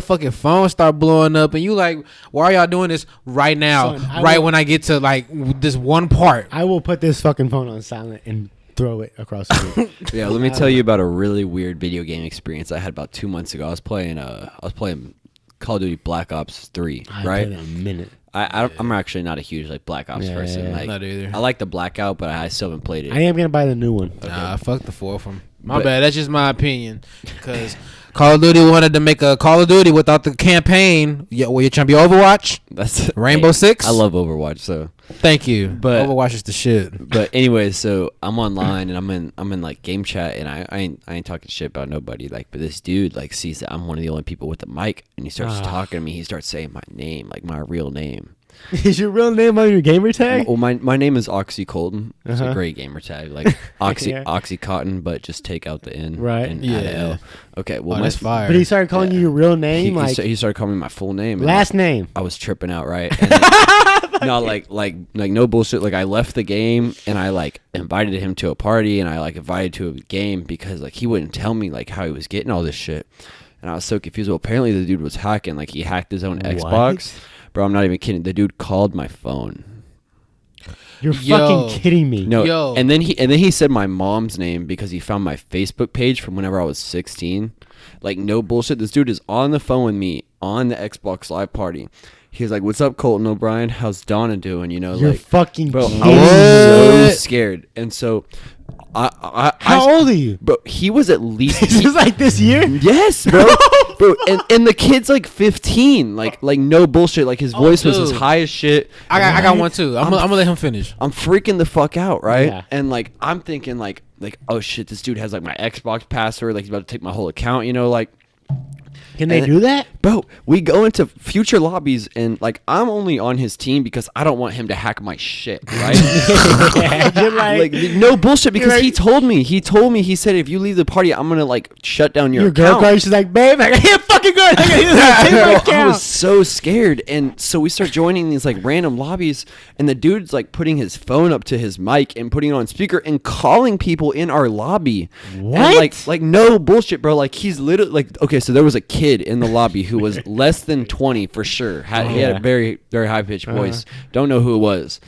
fucking phone start blowing up, and you like, why are y'all doing this right now? Son, when I get to like this one part, I will put this fucking phone on silent and throw it across the room. Yeah, let me tell you about a really weird video game experience I had about 2 months ago. I was playing Call of Duty Black Ops 3, right? In a minute. I'm actually not a huge like Black Ops person. Yeah. Like, not either. I like the Blackout, but I still haven't played it. I am gonna buy the new one. Okay. Nah, fuck the fourth one. My bad. That's just my opinion. Because Call of Duty wanted to make a Call of Duty without the campaign. Yeah, well, you're trying to be Overwatch. That's Rainbow Six. I love Overwatch, so thank you. But Overwatch is the shit. But anyway, so I'm online and I'm in like game chat, and I ain't talking shit about nobody. Like, but this dude like sees that I'm one of the only people with the mic, and he starts talking to me. He starts saying my name, like my real name. Is your real name on your gamer tag? Well, my name is Oxy Colton. It's a great gamer tag, like Oxycontin, but just take out the N, right? And add a L. Okay, well, that's fire. But he started calling you your real name, he started calling me my full name, last name. I was tripping out, right? And no, like no bullshit. Like I left the game and I like invited him to a party and I like invited to a game because like he wouldn't tell me like how he was getting all this shit, and I was so confused. Well, apparently the dude was hacking. Like he hacked his own Xbox. Bro, I'm not even kidding. The dude called my phone. You're fucking kidding me. No, and then he said my mom's name because he found my Facebook page from whenever I was 16. Like no bullshit. This dude is on the phone with me on the Xbox Live party. He's like, "What's up, Colton O'Brian? How's Donna doing?" You're like, fucking bro. kidding I was so scared, and so how old are you? Bro, he was at least. This is like this year. Yes, bro. Bro, and the kid's like 15, like no bullshit. Like his voice was as high as shit. I got one too. I'm gonna let him finish. I'm freaking the fuck out, right? Yeah. And like I'm thinking like oh shit, this dude has like my Xbox password. Like he's about to take my whole account. Like. Can they do that? Bro, we go into future lobbies and like I'm only on his team because I don't want him to hack my shit, right? Yeah, you're like no bullshit because he told me, he said if you leave the party, I'm gonna like shut down your girl account. card, she's like, babe, I can't fucking go. I was so scared, and so we start joining these like random lobbies, and the dude's like putting his phone up to his mic and putting it on speaker and calling people in our lobby. What? And like no bullshit, bro. Like he's literally like, okay, so there was a kid in the lobby who was less than 20 for sure. He had a very, very high pitched voice. Don't know who it was.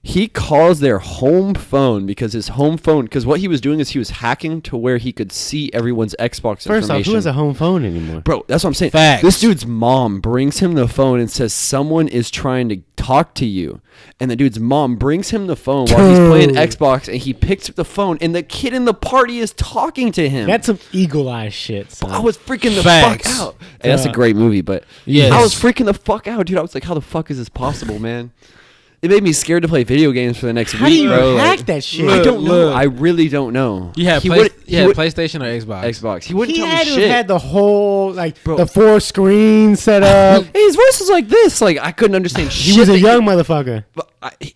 He calls their home phone because his home phone, because what he was doing is he was hacking to where he could see everyone's Xbox First off, information. who has a home phone anymore? Bro, that's what I'm saying. Facts. This dude's mom brings him the phone and says someone is trying to talk to you. And the dude's mom brings him the phone while he's playing Xbox, and he picks up the phone, and the kid in the party is talking to him. That's some eagle eye shit. Son. I was freaking the Facts. fuck out. And that's a great movie, but Yes. I was freaking the fuck out, dude. I was like, how the fuck is this possible, man? It made me scared to play video games for the next How do week, you bro. hack Like, that shit? I don't know. Look. I really don't know. You had, He would- PlayStation or Xbox? Xbox. He wouldn't He tell me had to shit. have had the whole Bro. the 4 screens set up. Hey, his voice is like this. Like I couldn't understand shit. He was a that young motherfucker.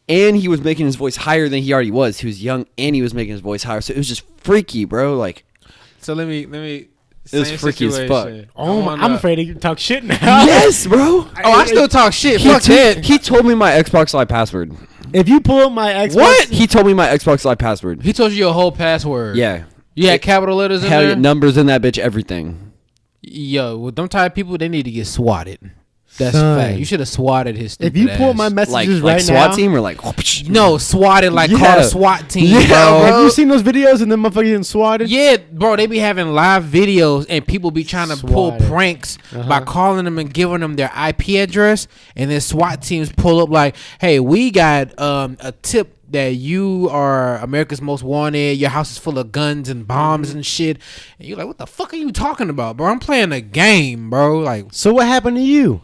and he was making his voice higher than he already was. He was young, and he was making his voice higher. So it was just freaky, bro. Like So let me. It was same freaky as fuck. situation. Oh, I I'm afraid to talk shit now. yes, bro. Oh, I still talk shit. He, Fuck that. he told me my Xbox Live password. If you pull up my Xbox, What? He told me my Xbox Live password. He told you your whole password. Yeah. You had capital letters in Hell there? yeah, numbers in that bitch, everything. Yo, with them type of people, they need to get swatted. That's Son. fact. You should have swatted his stupid If you pull up my ass. messages Like right SWAT now, team or like No, swatted like Yeah. called a SWAT team, Yeah, bro. have you seen those videos and them motherfuckers getting swatted? Yeah, bro, they be having live videos and people be trying to pull Swatted. pranks by calling them and giving them their IP address, and then SWAT teams pull up like, "Hey, we got a tip that you are America's Most Wanted. Your house is full of guns and bombs and shit." And you're like, "What the fuck are you talking about, bro? I'm playing a game, bro." Like, So what happened to you?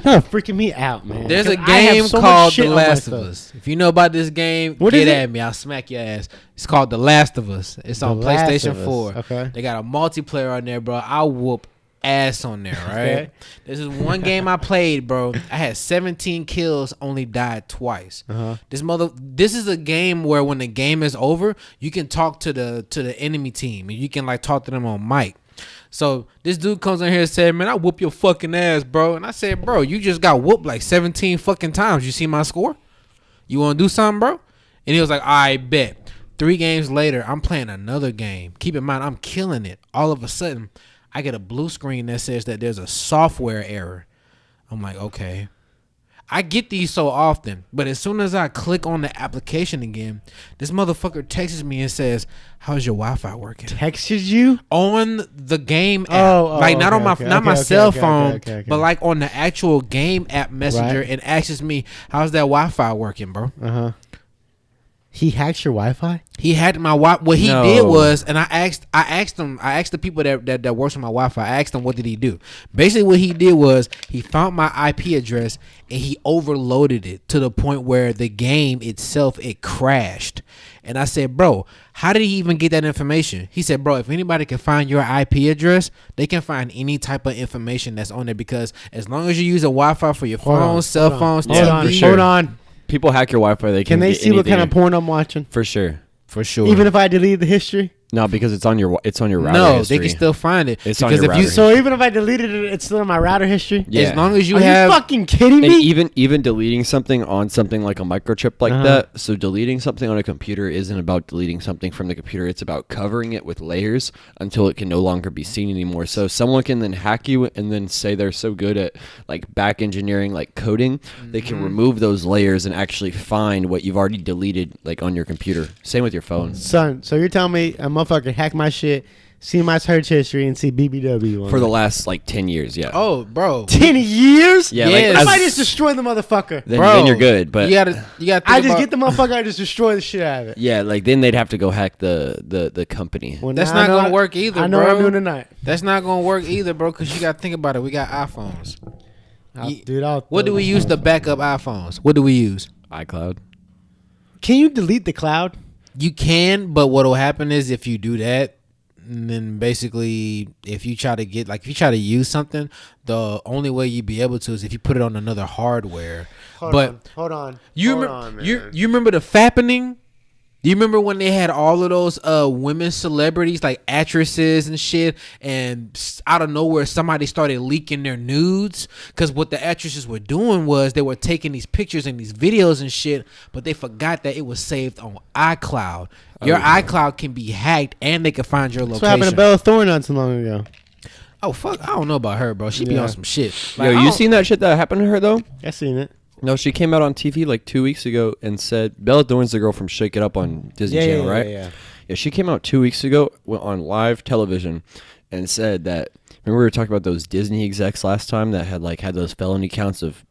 You're freaking me out, man. there's a 'Cause I have game so much called shit The on my Last of stuff. Us. If you know about this game, What get is it? at me. I'll smack your ass. It's called The Last of Us. It's on The Last PlayStation of Us. 4. Okay. They got a multiplayer on there, bro. I'll whoop ass on there, right? Okay. This is one game I played, bro. I had 17 kills, only died twice. This is a game where when the game is over, you can talk to the enemy team and you can like talk to them on mic. So this dude comes in here and said, "Man, I whoop your fucking ass, bro." And I said, "Bro, you just got whooped like 17 fucking times. You see my score? You want to do something, bro?" And he was like, "I bet." 3 games later, I'm playing another game. Keep in mind, I'm killing it. All of a sudden, I get a blue screen that says that there's a software error. I'm like, okay. I get these so often, but as soon as I click on the application again, this motherfucker texts me and says, "How's your Wi-Fi working?" Texted you? On the game app, Oh, like not okay, on my okay, not my okay, cell okay, phone, okay. but like on the actual game app messenger, Right. and asks me, "How's that Wi-Fi working, bro?" He hacked your Wi-Fi? He had my Wi. What he No. did was, and I asked the people that works on my Wi-Fi. I asked them, what did he do? Basically, what he did was he found my IP address and he overloaded it to the point where the game itself it crashed. And I said, "Bro, how did he even get that information?" He said, "Bro, if anybody can find your IP address, they can find any type of information that's on there because as long as you use a Wi-Fi for your phone, cell phones, Hold TV, on, for sure. hold on. People hack your Wi-Fi. They Can they get see what kind of anything. porn I'm watching? For sure. for sure. Even if I delete the history? No, because it's on your router. no, history. they can still find it. It's on because your if you router. So even if I deleted it, it's still in my router history? Yeah. as long as you Are have you fucking kidding And me? even deleting something on something like a microchip like Uh-huh. that. So deleting something on a computer isn't about deleting something from the computer. It's about covering it with layers until it can no longer be seen anymore. So someone can then hack you and then say they're so good at like back engineering, like coding, they can remove those layers and actually find what you've already deleted like on your computer. Same with your phone. Son, so you're telling me a motherfucker hack my shit, see my search history, and see BBW on For the it? last like 10 years, yeah. oh, bro, 10 years? Yeah, Yes. like I as- just destroy the motherfucker. then, bro, then you're good. But you gotta think I just about, get the motherfucker, I just destroy the shit out of it. yeah, like then they'd have to go hack the company. Well, That's now I not know gonna what- work either, I know bro. what I'm doing tonight. That's not gonna work either, bro. Because you gotta think about it. We got iPhones. What do we use to back up iPhones? What do we use? iCloud. Can you delete the cloud? You can, but what'll happen is if you do that, and then basically if you try to use something, the only way you'd be able to is if you put it on another hardware. Hold but on, hold on. you hold remember on, man. you remember the fappening? Do you remember when they had all of those women celebrities, like actresses and shit, and out of nowhere somebody started leaking their nudes? Because what the actresses were doing was they were taking these pictures and these videos and shit, but they forgot that it was saved on iCloud. Your iCloud can be hacked, and they can find your location. That's what happened to Bella Thorne not so long ago. Oh fuck! I don't know about her, bro. She be on some shit. Like, yo, you seen that shit that happened to her though? I seen it. No, she came out on TV like 2 weeks ago and said Bella Thorne's the girl from Shake It Up on Disney Channel, right? Yeah, she came out 2 weeks ago on live television and said that. Remember we were talking about those Disney execs last time that had those felony counts of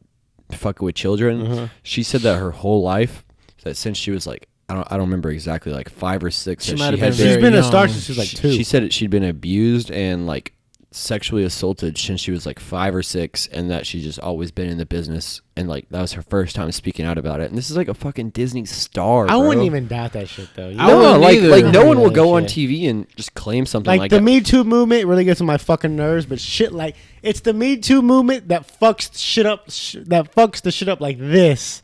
fucking with children. Uh-huh. She said that her whole life, that since she was like I don't remember exactly, like 5 or 6. She's been a star since she was like 2. She said she'd been abused and like sexually assaulted since she was like 5 or 6, and that she just always been in the business, and like that was her first time speaking out about it. And this is like a fucking Disney star. I bro. wouldn't even doubt that shit though. No, like no one will go on TV and just claim something like the that. Me Too movement really gets on my fucking nerves, but shit like it's the Me Too movement that fucks shit up, that fucks the shit up like this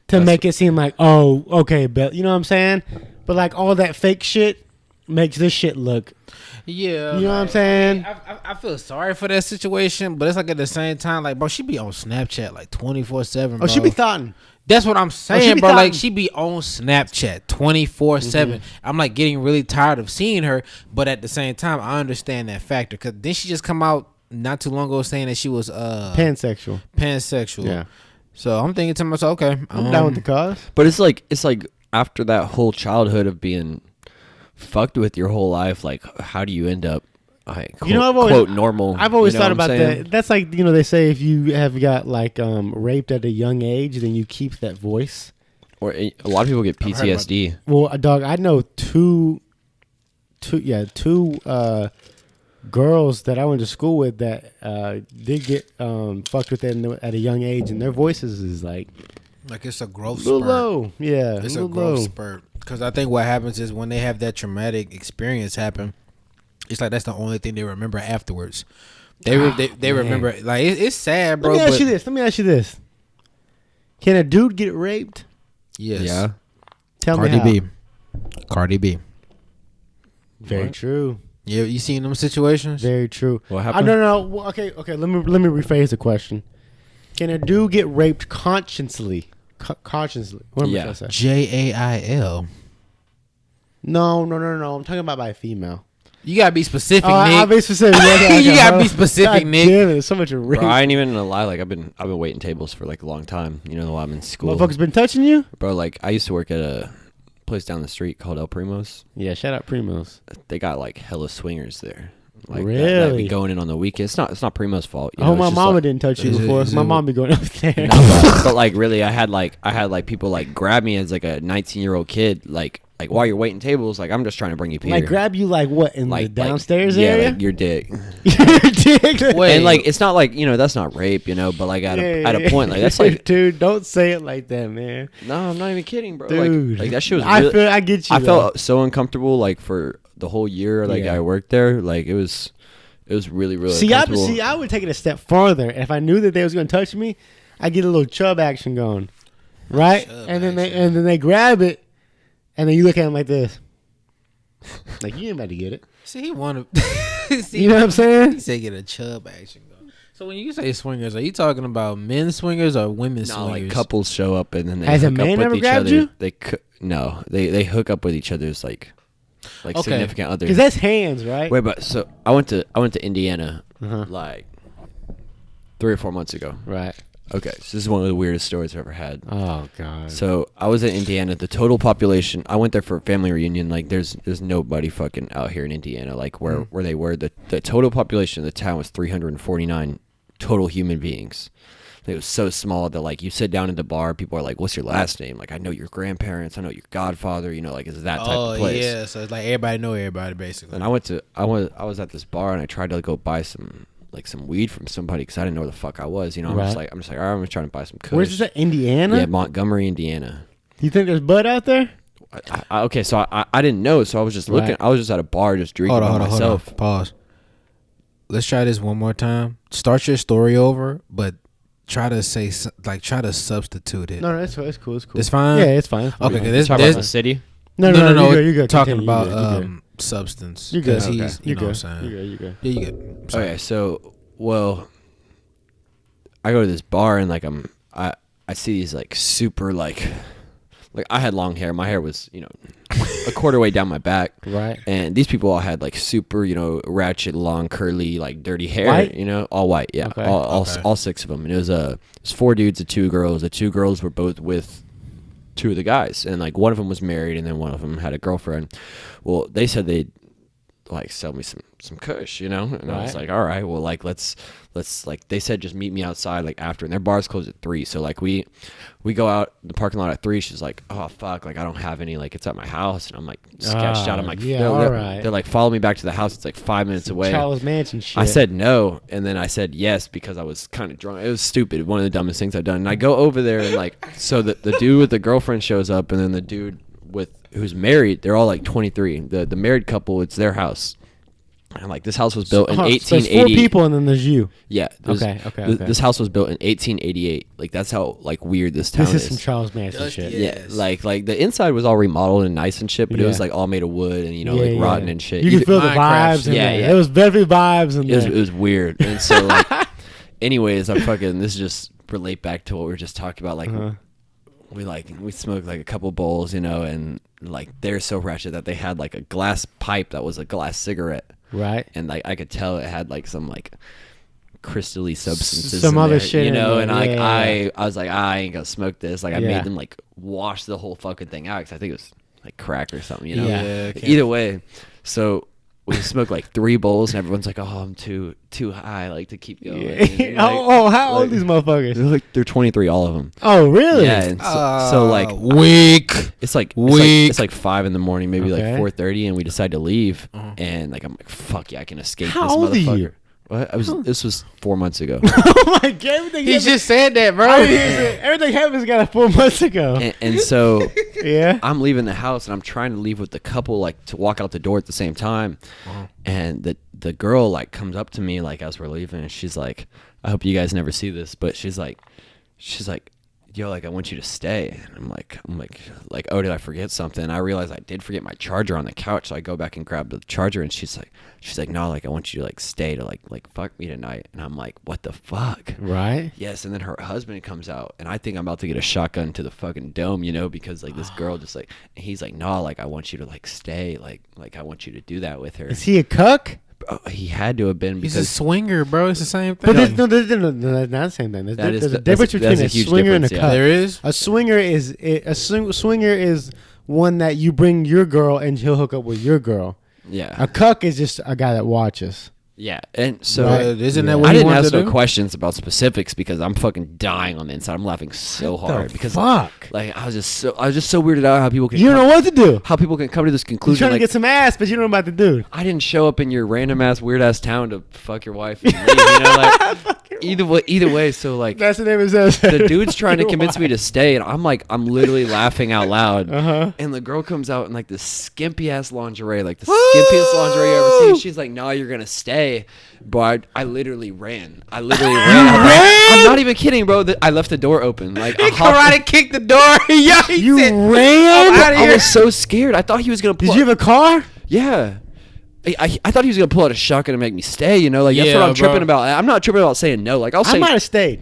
to make it seem like, oh, okay, but you know what I'm saying? But like all that fake shit makes this shit look. Yeah, you know what I'm saying? I feel sorry for that situation, but it's like at the same time, like, bro, she be on Snapchat like 24/7. Oh, she be thoughting. That's what I'm saying, be bro. thoughting. Like, she be on Snapchat 24/7. I'm like getting really tired of seeing her, but at the same time, I understand that factor. Cause then she just come out not too long ago saying that she was pansexual. Yeah. So I'm thinking to myself, okay, I'm down with the cause. But it's like after that whole childhood of being fucked with your whole life, like how do you end up quote normal? I've always you know thought about saying? that. That's like, you know, they say if you have got like raped at a young age, then you keep that voice. Or a lot of people get PTSD. Well, dog, I know two girls that I went to school with that did get fucked with at a young age, and their voices is like it's a growth little spurt. Low. Yeah, it's a growth spurt. Because I think what happens is when they have that traumatic experience happen, it's like that's the only thing they remember afterwards. They remember, like, it's sad, bro. Let me ask you this. Can a dude get raped? Yes. Yeah. Tell me how. Cardi B. Very true. Yeah, you seen them situations? Very true. What happened? No. Well, okay. Let me rephrase the question. Can a dude get raped consciously? Consciously. What am I trying to say? JAIL. No. I'm talking about by a female. You gotta be specific, Nick. I'll be specific. You gotta be specific, Nick. Damn it, there's so much rape. Bro, I ain't even gonna lie. Like I've been waiting tables for like a long time. You know, while I'm in school. Motherfuckers been touching you, bro. Like I used to work at a place down the street called El Primo's. Yeah, shout out Primos. They got like hella swingers there. Like really? That be going in on the weekend. It's not Primo's fault. You know, my mama didn't touch you before. My mom be going up there. No, but like really, I had like people like grab me as like a 19-year-old kid, like while you're waiting tables, like I'm just trying to bring you beer. Like grab you like what in the downstairs area? Yeah, like your dick. Your dick. Wait, and like it's not like, you know, that's not rape, you know, but like at a point, like that's like, dude, don't say it like that, man. No, I'm not even kidding, bro. Dude, like that shit was. Really, I get you. I felt so uncomfortable, like for the whole year, like I worked there, like it was really uncomfortable. I would take it a step farther. If I knew that they was gonna touch me, I get a little chub action going, right? And then they grab it, and then you look at them like this. Like, you ain't about to get it. See, he wanted. You know what I'm saying? He said get a chub action going. So when you say swingers, are you talking about men swingers or women swingers? Like couples show up and then they Has hook a man up with ever each grabbed other. you? They hook up with each other's like significant others. Because that's hands, right? Wait, but so I went to Indiana like 3 or 4 months ago. Right. Okay, so this is one of the weirdest stories I've ever had. Oh god. So I was in Indiana. The total population. I went there for a family reunion. Like there's nobody fucking out here in Indiana. Like where they were. The total population of the town was 349 total human beings. It was so small that like you sit down at the bar, people are like, "What's your last name?" Like I know your grandparents. I know your godfather. You know, like it's that type of place. Oh yeah. So it's like everybody know everybody basically. And I was at this bar and I tried to go buy some weed from somebody because I didn't know where the fuck I was. You know, I'm just like, all right, I'm just trying to buy some kush. Where's this at? Indiana? Yeah, Montgomery, Indiana. Do you think there's bud out there? Okay, so I didn't know, so I was just looking. I was just at a bar just drinking by myself. Hold on. Pause. Let's try this one more time. Start your story over, but try to substitute it. No, it's cool. It's cool. It's fine? Yeah, it's fine. Okay, this about the city. No, you good. Talking Continue. about You good. substance. You good. Because he's, You you know good. what I'm saying? You good. Yeah, you good. Sorry. Okay, so I go to this bar and like I see these like super like I had long hair. My hair was, you know, a quarter way down my back. Right. And these people all had like super, you know, ratchet, long, curly, like dirty hair. White? You know, all white. Yeah, Okay. all 6 of them. And it was 4 dudes and 2 girls. The 2 girls were both with 2 of the guys, and like one of them was married, and then one of them had a girlfriend. Well, they said they'd like sell me some kush, you know, and I was like, all right, well, like let's like, they said just meet me outside like after, and their bars closed at 3, so like we go out the parking lot at 3. She's like, oh fuck, like I don't have any, like it's at my house, and I'm like sketched out. I'm like, yeah, they're like, follow me back to the house. It's like 5 minutes away. Charles Manson shit. I said no, and then I said yes because I was kind of drunk. It was stupid. One of the dumbest things I've done. And I go over there, and like, so the dude with the girlfriend shows up, and then the dude who's married, they're all like 23. The married couple, it's their house. And like, this house was built in 1880. There's 4 people and then there's you. Yeah. Okay. This house was built in 1888. Like, that's how like weird this town This is some Charles Manson Dusty shit. Yeah, like the inside was all remodeled and nice and shit, but it was Yeah. like all made of wood and, you know, like rotten and shit. You can feel the Minecraft vibes. shit. In Yeah, there. yeah. It was definitely vibes in It there. was weird. And so like, anyways, I'm fucking, this just relate back to what we were just talking about. Like, we smoked like a couple bowls, you know, and like they're so ratchet that they had like a glass pipe that was a glass cigarette. Right. And like I could tell it had like some like crystally substances, Some in other there, shit you in know. there, And like yeah. I was like, I ain't gonna smoke this. Like I Yeah. made them like wash the whole fucking thing out because I think it was like crack or something, you know. Yeah. Either way, so we smoked like 3 bowls, and everyone's like, "Oh, I'm too high, like to keep going." And, like, How old like- these motherfuckers? they're 23, all of them. Oh, really? Yeah, and so like weak. it's like Weak. it's like 5 in the morning, maybe Okay. like 4:30, and we decide to leave. And like I'm like, fuck yeah, I can escape How this old are motherfucker. you? What? This was 4 months ago. Oh my god! Everything He happened- just said that, bro. everything happens got 4 months ago. and so Yeah. I'm leaving the house, and I'm trying to leave with the couple, like to walk out the door at the same time. And the girl like comes up to me like as we're leaving, and she's like, I hope you guys never see this, but she's like, yo, like I want you to stay. And I'm like, oh, did I forget something? And I realized I did forget my charger on the couch, so I go back and grab the charger, and she's like, no, like I want you to like stay to like fuck me tonight. And I'm like, what the fuck? Right. Yes. And then her husband comes out, and I think I'm about to get a shotgun to the fucking dome, you know, because like this girl just like, he's like, no, like I want you to like stay, like I want you to do that with her. Is he a cuck? He had to have been, He's a because swinger, bro. It's the same thing. But there's not the same thing. There's a difference between that's a a huge swinger and a difference, cuck. yeah. There is. A swinger is one that you bring your girl and he'll hook up with your girl. yeah, A cuck is just a guy that watches. yeah. And so Right. Isn't Yeah. that what I he didn't wanted ask to no do? questions about specifics because I'm fucking dying on the inside. I'm laughing so hard because fuck. like I was just so weirded out how people can You don't know what to do. how people can come to this You're conclusion. trying to Like, get some ass, but you don't know about the dude. I didn't show up in your random ass weird ass town to fuck your wife and leave, you know, like either way. So like That's the name of it. the dude's trying to convince me to stay, and I'm literally laughing out loud. Uh-huh. And the girl comes out in like this skimpy ass lingerie, like the skimpiest lingerie you ever seen. She's like, "No, you're gonna stay." But I literally ran. I literally ran. I'm not even kidding, bro. I left the door open. Like He come right and kick the door. Yo, he You said, ran? I'm outta I here. was so scared. I thought he was gonna. Did you have a car? Yeah. I thought he was gonna pull out a shotgun and make me stay. You know, like that's Yeah, what I'm tripping bro. about. I'm not tripping about saying no. Like I'll I say, might have stayed.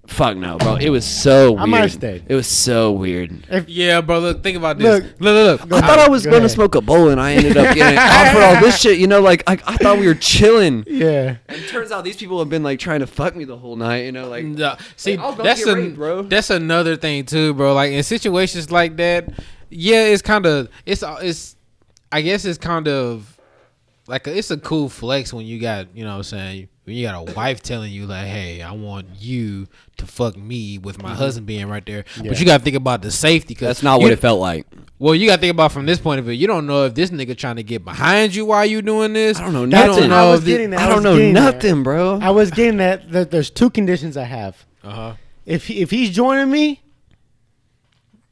fuck no, bro. It was so weird. I might have stayed. It was so weird. Yeah, bro. Look, think about this. Look. I thought I was Go going to ahead. smoke a bowl, and I ended up getting offered all this shit. You know, like I thought we were chilling. Yeah. And it turns out these people have been like trying to fuck me the whole night. You know, like No, see, I'll go that's get raped, bro. that's another thing too, bro. Like in situations like that, yeah, it's kind of I guess it's kind of like it's a cool flex when you got, you know what I'm saying, when you got a wife telling you like, hey, I want you to fuck me with my husband being right there. Yeah. But you got to think about the safety. Cause that's not what it felt like. Well, you got to think about from this point of view. You don't know if this nigga trying to get behind you while you doing this. I don't know That's nothing. what I was getting at. I don't know nothing, bro. I was getting that there's 2 conditions I have. Uh-huh. If he's joining me,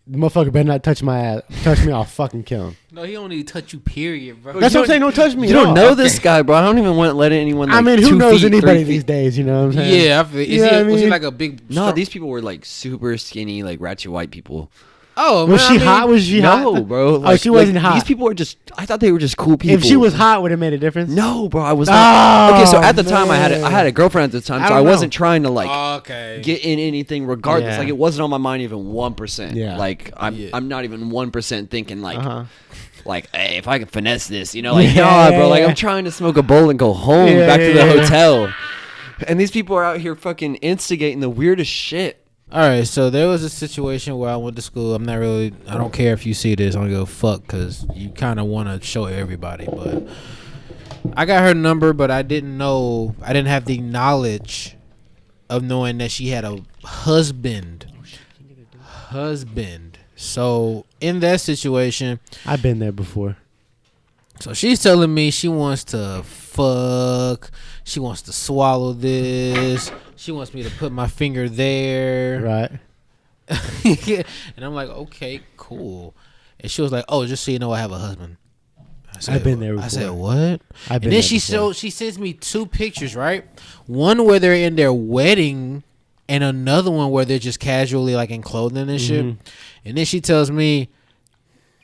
the motherfucker better not touch my ass. Touch me, I'll fucking kill him. No, he don't need to touch you, period, bro. That's what I'm saying. Don't touch me. You at don't all. know this guy, bro. I don't even want to let anyone. Like, I mean, who 2 knows feet, anybody 3 these feet. days? You know what I'm saying? Yeah, I feel, You know what I was he mean? like a big? No, these people were like super skinny, like ratchet white people. Oh, Was man, she I mean, hot? Was she hot? No, bro. Oh, she wasn't hot. These people are just. I thought they were just cool people. If she was hot, would it made a difference? No, bro. I was not. Okay, so at the time, I man. had a girlfriend at the time, I so I don't know. wasn't trying to like Okay. get in anything. Regardless, Yeah. like it wasn't on my mind even 1%. Yeah. Like I'm not even 1% thinking like. Uh-huh. Like, hey, if I can finesse this, you know, like, Yeah. nah, bro. Like, I'm trying to smoke a bowl and go home, Yeah, back to the yeah. hotel. And these people are out here fucking instigating the weirdest shit. All right, so there was a situation where I went to school. I don't care if you see this. I'm gonna go fuck because you kind of want to show everybody. But I got her number, but I didn't have the knowledge of knowing that she had a husband. So in that situation, I've been there before. so she's telling me she wants to fuck. She wants to swallow this. She wants me to put my finger there. Right. And I'm like, okay, cool. And she was like, oh, just so you know, I have a husband. I've been there before. I said, what? I've been And then there she before. she sends me 2 pictures, right? One where they're in their wedding, and another one where they're just casually like in clothing and shit. And then she tells me,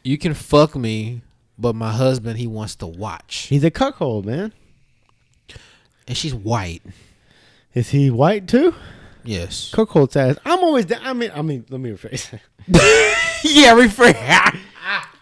you can fuck me, but my husband, he wants to watch. He's a cuckold, man. And she's white. Is he white too? Yes. Cuckold says, I'm always down. I mean, let me rephrase. Yeah, rephrase.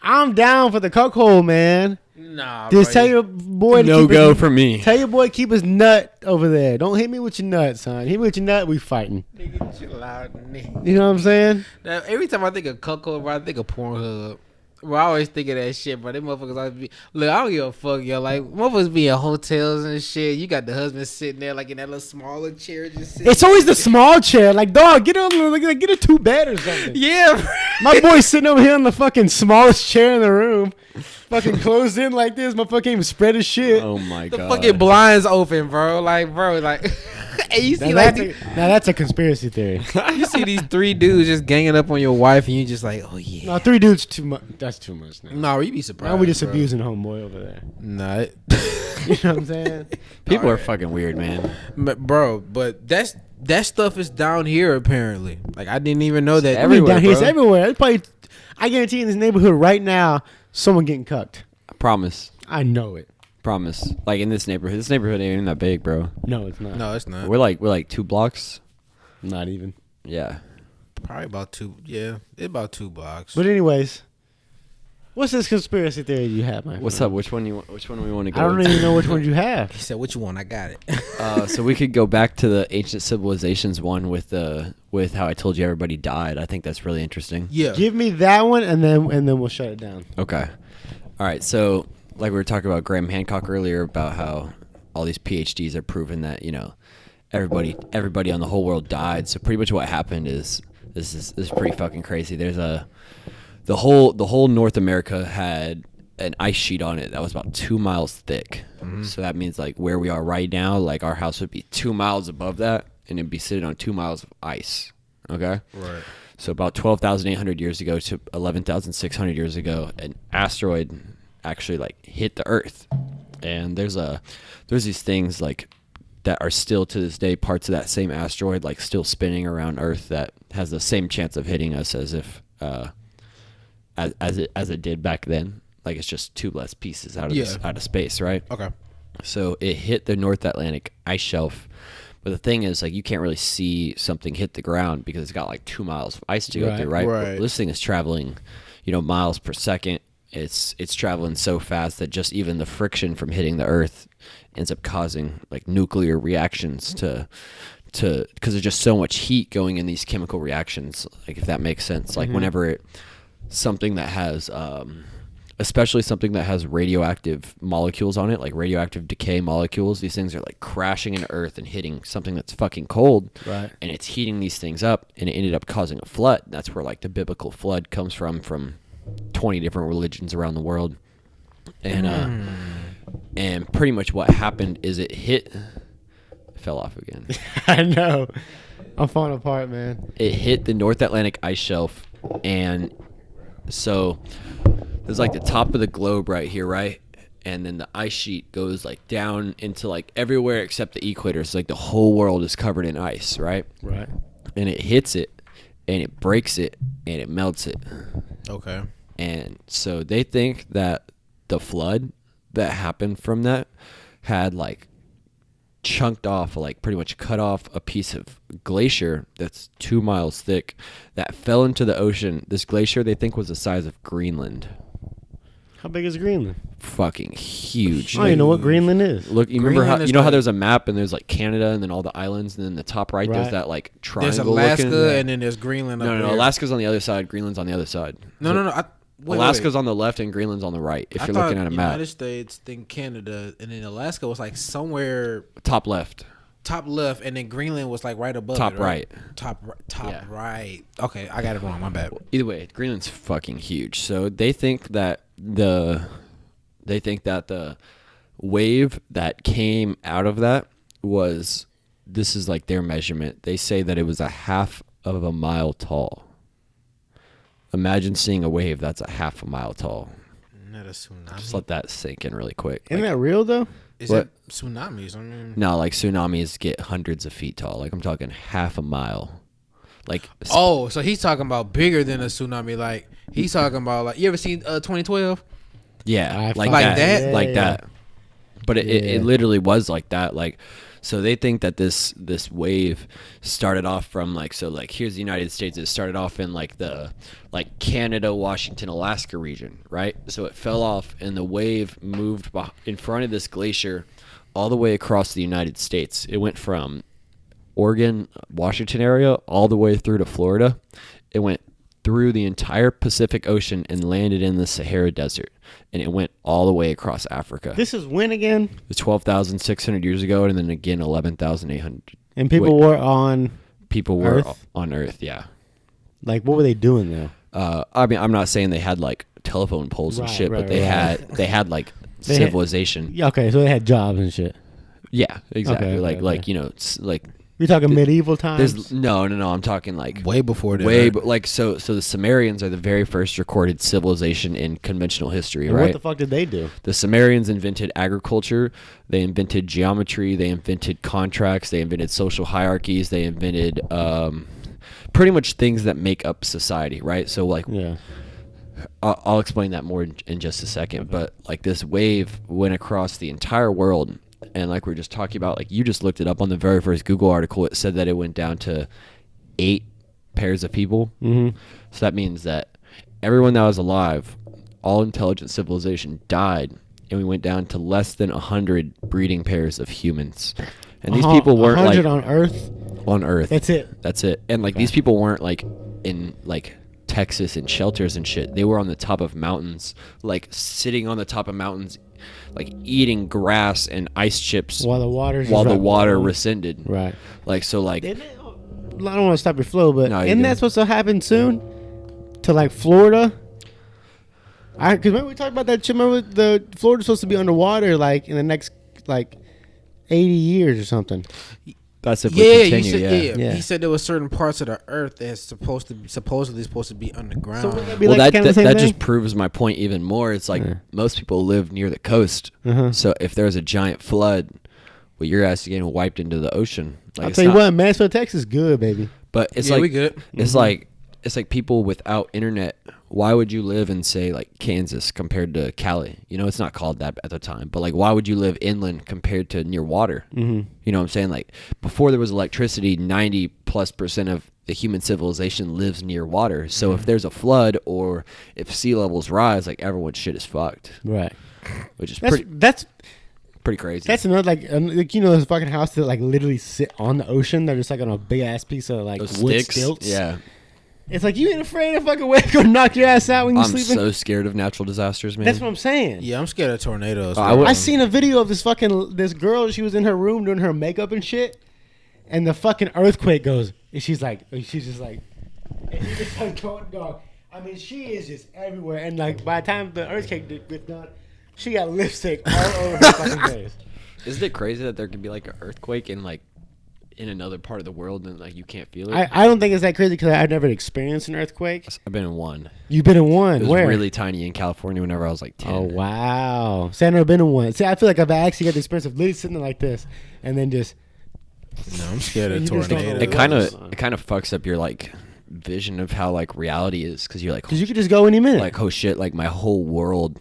I'm down for the cuckold, man. Nah, Just bro. tell your boy to No keep go his, for me. Tell your boy keep his nut over there. Don't hit me with your nut, son. Hit me with your nut, we fighting. Nigga, chill out, nigga. You know what I'm saying? Now, every time I think of cuckold, bro, I think of Pornhub. Bro, I always think of that shit, bro. Them motherfuckers always be... Look, I don't give a fuck, yo. Like, motherfuckers be in hotels and shit. You got the husband sitting there, like, in that little smaller chair just sitting. It's always the small chair. Like, dog, get a 2-bed or something. Yeah, bro. My boy's sitting over here on the fucking smallest chair in the room. Fucking closed in like this. Motherfucker can't even spread his shit. Oh my The god. fucking blinds open, bro. Like, bro, like... And you see, Now like... that's a conspiracy theory. You see these 3 dudes just ganging up on your wife, and you just like, oh, yeah. No, 3 dudes too much. That's too much now. No, you be surprised. Now we just bro. abusing homeboy over there. Nah. You know what I'm saying? People are Alright. fucking weird, man. Bro, but that stuff is down here apparently. Like I didn't even know that. I mean, down here, it's bro. everywhere. It's probably, I guarantee in this neighborhood right now, someone getting cucked. I promise. I know it. Promise. Like in this neighborhood. This neighborhood ain't even that big, bro. No, it's not. No, it's not. We're like 2 blocks. Not even. Yeah. Probably about 2. Yeah, it's about 2 blocks. But anyways, what's this conspiracy theory you have, my What's friend? up? Which one we want to go? I don't into? even know which one you have. He said, "What you want? I got it." So we could go back to the ancient civilizations one with how I told you everybody died. I think that's really interesting. Yeah. Give me that one, and then we'll shut it down. Okay. All right. So like we were talking about Graham Hancock earlier about how all these PhDs are proving that everybody on the whole world died. So pretty much what happened is this is pretty fucking crazy. There's the whole North America had an ice sheet on it that was about 2 miles thick. Mm-hmm. So that means like where we are right now, like our house would be 2 miles above that, and it'd be sitting on 2 miles of ice. Okay. Right. So about 12,800 years ago to 11,600 years ago, an asteroid actually like hit the Earth, and there's these things like that are still to this day parts of that same asteroid like still spinning around Earth that has the same chance of hitting us as if as it did back then. Like it's just 2 less pieces out of space, right? Okay. So it hit the North Atlantic ice shelf. But the thing is, like, you can't really see something hit the ground because it's got like 2 miles of ice to go through, right? Right. Well, this thing is traveling, miles per second. It's traveling so fast that just even the friction from hitting the Earth ends up causing like nuclear reactions to because there's just so much heat going in these chemical reactions. Like if that makes sense. Like whenever something that has especially something that has radioactive molecules on it, like radioactive decay molecules, these things are like crashing into Earth and hitting something that's fucking cold. Right. And it's heating these things up, and it ended up causing a flood. That's where like the biblical flood comes from 20 different religions around the world. And pretty much what happened is it fell off again. I know. I'm falling apart, man. It hit the North Atlantic ice shelf, and so there's like the top of the globe right here, right? And then the ice sheet goes like down into like everywhere except the equator. So like the whole world is covered in ice, right? Right. And it hits it, and it breaks it and it melts it. Okay. And so they think that the flood that happened from that had like chunked off, like pretty much cut off a piece of glacier that's 2 miles thick that fell into the ocean. This glacier they think was the size of Greenland. How big is Greenland? Fucking huge. I don't even know what Greenland is. Look, you remember how Greenland is how like- there's a map and there's like Canada and then all the islands and then the top right, there's Right. that like There's triangle Alaska looking. and then there's Greenland. No, up no, no. there. Alaska's on the other side. Greenland's on the other side. No, no, no. Wait, Alaska's wait. on the left and Greenland's on the right. If I you're thought looking at a map, United States, then Canada, and then Alaska was like somewhere top left. top left, and then Greenland was like right above Top it, right? right. Top Yeah. right. Okay, I got it wrong. My bad. Either way, Greenland's fucking huge. So they think that the wave that came out of that was, this is like their measurement. They say that it was a half of a mile tall. Imagine seeing a wave that's a half a mile tall. Not a tsunami. Just let that sink in really quick. Isn't Like, that real though? Is what? it tsunamis? I mean, no, like tsunamis get hundreds of feet tall. Like I'm talking half a mile. Like oh, so he's talking about bigger than a tsunami. Like he's talking about like, you ever seen 2012? yeah, like Like that, that? like Yeah, that. But Yeah. it literally was like that. Like, so they think that this wave started off from like, so like here's the United States. It started off in like the like Canada, Washington, Alaska region, right? So it fell off and the wave moved in front of this glacier all the way across the United States. It went from Oregon, Washington area all the way through to Florida. It went through the entire Pacific Ocean and landed in the Sahara Desert. And it went all the way across Africa. This is when again? It was 12,600 years ago, and then again 11,800. And people Wait. were on. People were Earth? on Earth, yeah. Like, what were they doing though? I mean, I'm not saying they had like telephone poles and Right, shit, but right, they right. had like They had- civilization. Yeah, okay, so they had jobs and shit. Yeah, exactly. Okay, like okay. like you know, like You're talking medieval times. there's no. I'm talking like Way before that. way, but like so the Sumerians are the very first recorded civilization in conventional history, And right? What the fuck did they do? The Sumerians invented agriculture, they invented geometry, they invented contracts, they invented social hierarchies, they invented pretty much things that make up society, right? So like Yeah. I'll explain that more in just a second, but like this wave went across the entire world, and like we were just talking about, like you just looked it up on the very first Google article, it said that it went down to 8 pairs of people. Mm-hmm. So that means that everyone that was alive, all intelligent civilization died, and we went down to less than 100 breeding pairs of humans. And these people weren't 100 like on Earth. on Earth. That's it. That's it. And like these people weren't like in like Texas in shelters and shit. They were on the top of mountains, like sitting on the top of mountains, like eating grass and ice chips While the water's while just the right water below. Rescinded. Right. Like so like I don't want to stop your flow, but No, you're isn't good. that supposed to happen soon? To like Florida? Because remember we talked about that shit. Remember the Florida's supposed to be underwater like in the next like 80 years or something. that's if Yeah, we you continue, said, yeah. yeah. Yeah. He said there were certain parts of the earth that's supposedly supposed to be underground. So would that be Well, like that kind of the same that thing? just proves my point even more. It's like Yeah. most people live near the coast, Uh-huh. so if there's a giant flood, well, your ass is getting wiped into the ocean. Like, I'll it's tell you not- what, Mansfield, Texas, good, baby. But it's Yeah, like we good. It's Mm-hmm. like people without internet. Why would you live in say like Kansas compared to Cali? You know, it's not called that at the time, but like why would you live inland compared to near water? Mm-hmm. You know what I'm saying? Like before there was electricity, 90+% of the human civilization lives near water. So Mm-hmm. if there's a flood or if sea levels rise, like everyone's shit is fucked, Right. which is That's pretty crazy. that's another like you know those fucking houses that like literally sit on the ocean. They're just like on a big ass piece of like Those wood sticks, stilts. yeah. It's like you ain't afraid of fucking wake or knock your ass out when you're I'm sleeping. so scared of natural disasters, man. That's what I'm saying. Yeah, I'm scared of tornadoes. I would- I seen a video of this girl. She was in her room doing her makeup and shit, and the fucking earthquake goes. And she's just like, and she just starts going, dog. I mean, she is just everywhere. And like by the time the earthquake gets done, she got lipstick all over her fucking face. Isn't it crazy that there could be like an earthquake in another part of the world and like you can't feel it? I don't think it's that crazy because I've never experienced an earthquake. I've been in one. You've been in one. It was Where? really tiny in California whenever I was like 10. Oh wow! See, I've never been in one. See, I feel like I've actually got the experience of literally sitting there like this, and then just No, I'm scared of You just don't know tornadoes. It kind of fucks up your like vision of how like reality is, because you're like, Because you could just go any minute. like, oh shit, like my whole world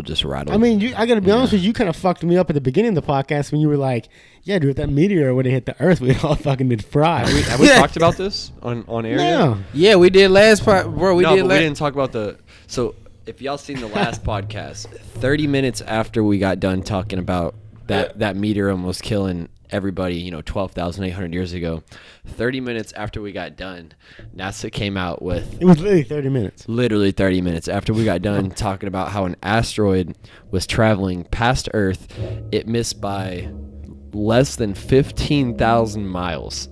just rattled. I mean, I got to be honest with you. You kind of fucked me up at the beginning of the podcast when you were like, "Yeah, dude, if that meteor would have hit the Earth, we'd all fucking been fried." Have we talked about this on air? No. Yeah, we did last part, bro. We didn't talk about the. So if y'all seen the last podcast, 30 minutes after we got done talking about that meteor almost killing everybody, 12,800 years ago, 30 minutes after we got done, NASA came out with... It was literally 30 minutes. Literally 30 minutes after we got done talking about how an asteroid was traveling past Earth. It missed by less than 15,000 miles.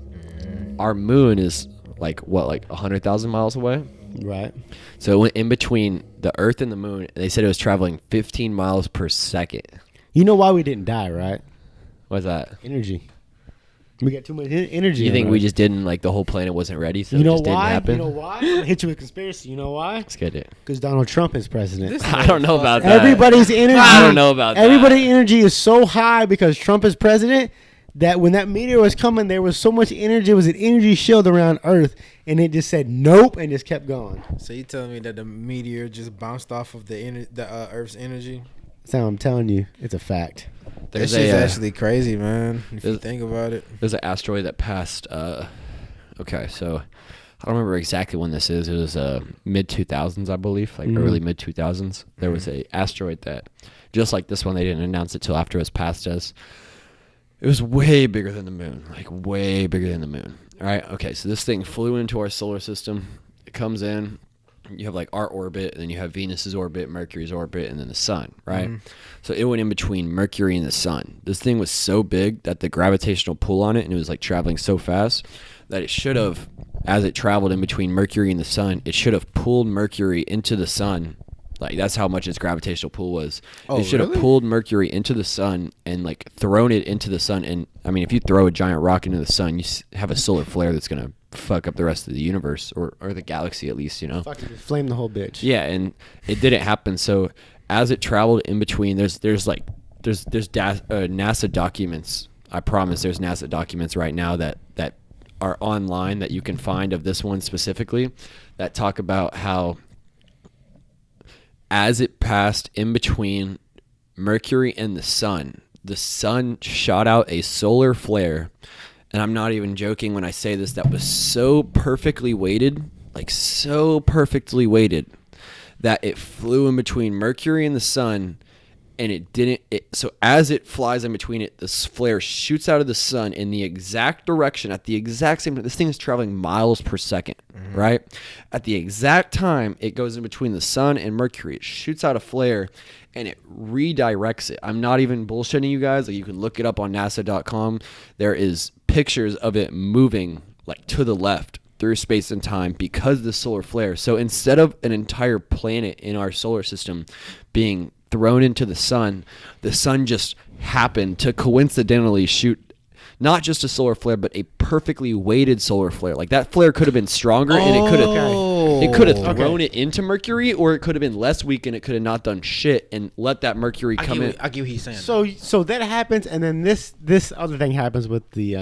Our moon is like 100,000 miles away? Right. So it went in between the Earth and the moon. They said it was traveling 15 miles per second. You know why we didn't die, right? What's that? Energy. We got too much energy. You think we just didn't, like, the whole planet wasn't ready, so you know it just didn't why? happen? You know why? I'm gonna hit you with conspiracy. You know why? Let's get it. Because Donald Trump is president. I don't know about that. Everybody's energy. I don't know about that. Everybody's energy is so high because Trump is president that when that meteor was coming, there was so much energy. It was an energy shield around Earth, and it just said nope and just kept going. So you telling me that the meteor just bounced off of the Earth's energy? So I'm telling you, it's a fact. There's That shit's actually crazy, man. If you there's- think about it. There's an asteroid that passed. Okay, so I don't remember exactly when this is. It was mid 2000s, I believe, like early mid 2000s. There was a asteroid that, just like this one, they didn't announce it till after it was passed us. It was way bigger than the moon, like way bigger than the moon. All right, okay, so this thing flew into our solar system. It comes in. You have like our orbit, and then you have Venus's orbit, Mercury's orbit, and then the sun, right? So it went in between Mercury and the sun. This thing was so big that the gravitational pull on it, and it was like traveling so fast that it should have, as it traveled in between Mercury and the sun, it should have pulled Mercury into the sun. Like, that's how much its gravitational pull was. Oh, it should have really? pulled Mercury into the sun and like thrown it into the sun. And I mean, if you throw a giant rock into the sun, you have a solar flare that's gonna fuck up the rest of the universe, or the galaxy at least, Fucking just flame the whole bitch. Yeah, and it didn't happen. So as it traveled in between, there's NASA documents. I promise, there's NASA documents right now that are online that you can find of this one specifically, that talk about how as it passed in between Mercury and the sun shot out a solar flare. And I'm not even joking when I say this, that was so perfectly weighted, that it flew in between Mercury and the sun, and so as it flies in between it, this flare shoots out of the sun in the exact direction, at the exact same time. This thing is traveling miles per second, right? At the exact time it goes in between the sun and Mercury, it shoots out a flare, and it redirects it. I'm not even bullshitting you guys. Like, you can look it up on NASA.com. There is pictures of it moving like to the left through space and time because of the solar flare. So instead of an entire planet in our solar system being thrown into the sun just happened to coincidentally shoot not just a solar flare, but a perfectly weighted solar flare. Like, that flare could have been stronger, and it could have thrown it into Mercury, or it could have been less weak and it could have not done shit and let that Mercury come in. I get what he's saying. So that happens, and then this other thing happens with the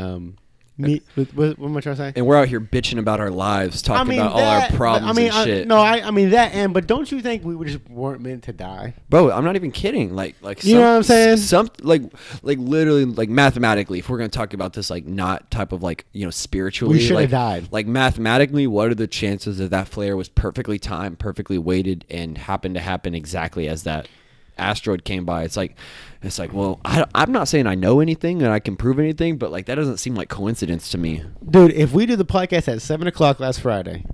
what am I trying to say? And we're out here bitching about our lives, talking about all our problems and shit. I mean that, but don't you think we just weren't meant to die? Bro, I'm not even kidding. Like you know what I'm saying? Some like literally, like, mathematically, if we're gonna talk about this, like, not type of, like, spiritually, We should have like, died. Like, mathematically, what are the chances that flare was perfectly timed, perfectly weighted, and happened to happen exactly as that asteroid came by? It's like, well, I'm not saying I know anything and I can prove anything, but like, that doesn't seem like coincidence to me. Dude, if we do the podcast at 7:00 last Friday,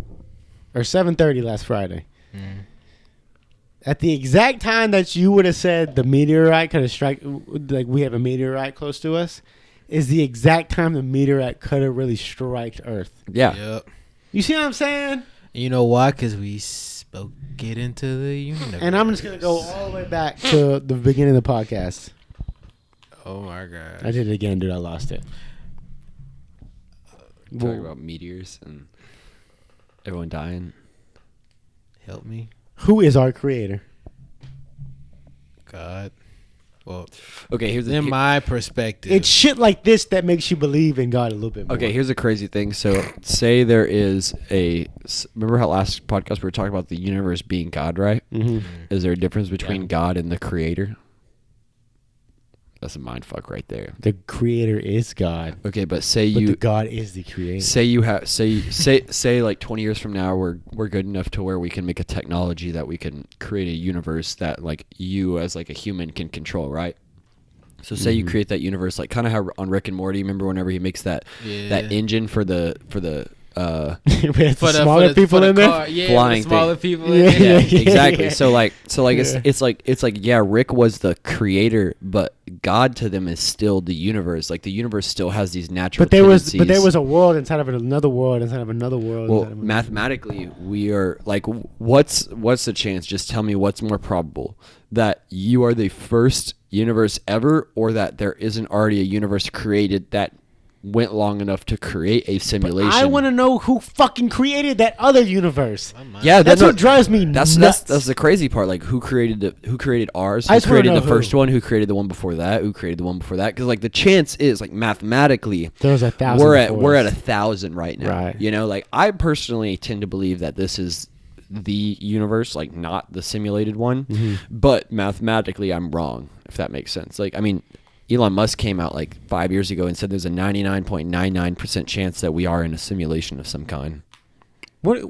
or 7:30 last Friday, at the exact time that you would have said the meteorite could have struck, like, we have a meteorite close to us, is the exact time the meteorite could have really struck Earth. Yeah. Yep. You see what I'm saying? You know why? Because we spoke it into the universe. And I'm just gonna go all the way back to the beginning of the podcast. Oh my god! I did it again, dude. I lost it. Talking about meteors and everyone dying. Help me, Who is our creator? God. Well, Okay, here's in my perspective, It's shit like this that makes you believe in God a little bit more. Okay, here's a crazy thing. So, say there is remember how last podcast we were talking about the universe being God, right? Mm-hmm. Is there a difference between God and the creator? That's a mind fuck right there. The creator is God. Okay, but say But you the God is the creator. say you have say like 20 years from now we're good enough to where we can make a technology that we can create a universe that like you as like a human can control, right? So say you create that universe, like kind of how on Rick and Morty, remember whenever he makes that engine for the We had the smaller people in there. Yeah, flying the smaller thing. people in there. yeah, exactly. yeah. So like Yeah. it's like yeah, Rick was the creator, but God to them is still the universe. Like the universe still has these natural. But there tendencies. was a world inside of another world inside of another world. Well, inside of another mathematically, we are like, what's the chance? Just tell me what's more probable, that you are the first universe ever, or that there isn't already a universe created that went long enough to create a simulation. I want to know who fucking created that other universe. Yeah, That's what drives me That's nuts. that's the crazy part. Like, who created ours? I Who just wanna created know the who. first one? Who created the one before that? Who created the one before that? Because like the chance is like mathematically, There's 1,000. we're at before us. 1,000 right now. Right. You know, like I personally tend to believe that this is the universe, like not the simulated one. Mm-hmm. But mathematically, I'm wrong. If that makes sense. Like, I mean, Elon Musk came out like 5 years ago and said there's a 99.99% chance that we are in a simulation of some kind. What?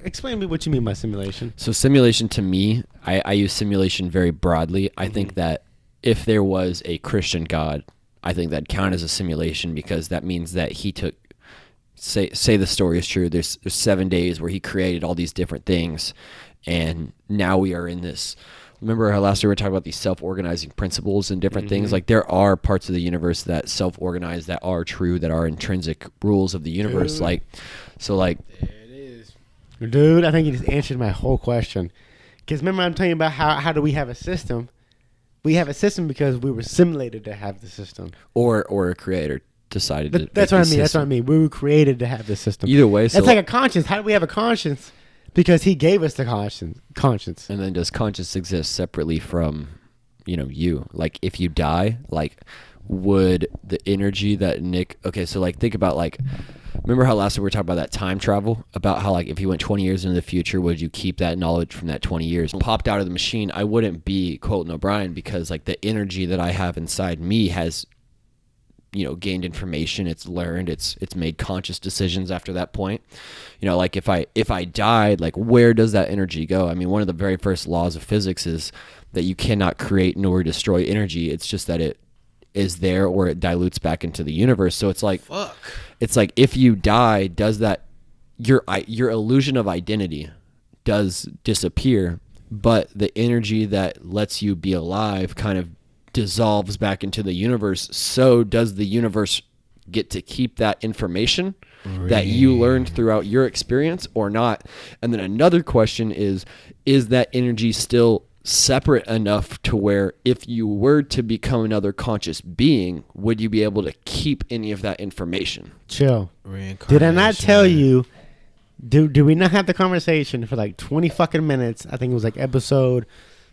Explain to me what you mean by simulation. So simulation to me, I use simulation very broadly. I Mm-hmm. think that if there was a Christian God, I think that'd count as a simulation, because that means that he took, say the story is true, there's 7 days where he created all these different things, and now we are in this. Remember how last year we were talking about these self-organizing principles and different things? Like there are parts of the universe that self-organize, that are true, that are intrinsic rules of the universe. Dude. Like, so like, There it is. Dude, I think you just answered my whole question. Because remember I'm telling you about how do we have a system? We have a system because we were simulated to have the system. or a creator decided to. That's make what I the mean. That's what I system. mean. We were created to have the system. Either way, so It's like a conscience. How do we have a conscience? Because he gave us the conscience. and then does conscience exist separately from, you? Like if you die, like would the energy that Nick? Okay, so like think about like. Remember how last time we were talking about that time travel? About how like if you went 20 years into the future, would you keep that knowledge from that 20 years? Popped out of the machine, I wouldn't be Colton O'Brian, because like the energy that I have inside me has, gained information. It's learned. It's made conscious decisions after that point. Like if I died, like where does that energy go? I mean, one of the very first laws of physics is that you cannot create nor destroy energy. It's just that it is there or it dilutes back into the universe. So it's like, Fuck. it's like if you die, does that your illusion of identity does disappear, but the energy that lets you be alive kind of dissolves back into the universe. So does the universe get to keep that information that you learned throughout your experience or not? And then another question is that energy still separate enough to where if you were to become another conscious being, would you be able to keep any of that information? Chill. Did I not tell you? Do we not have the conversation for like 20 fucking minutes? I think it was like episode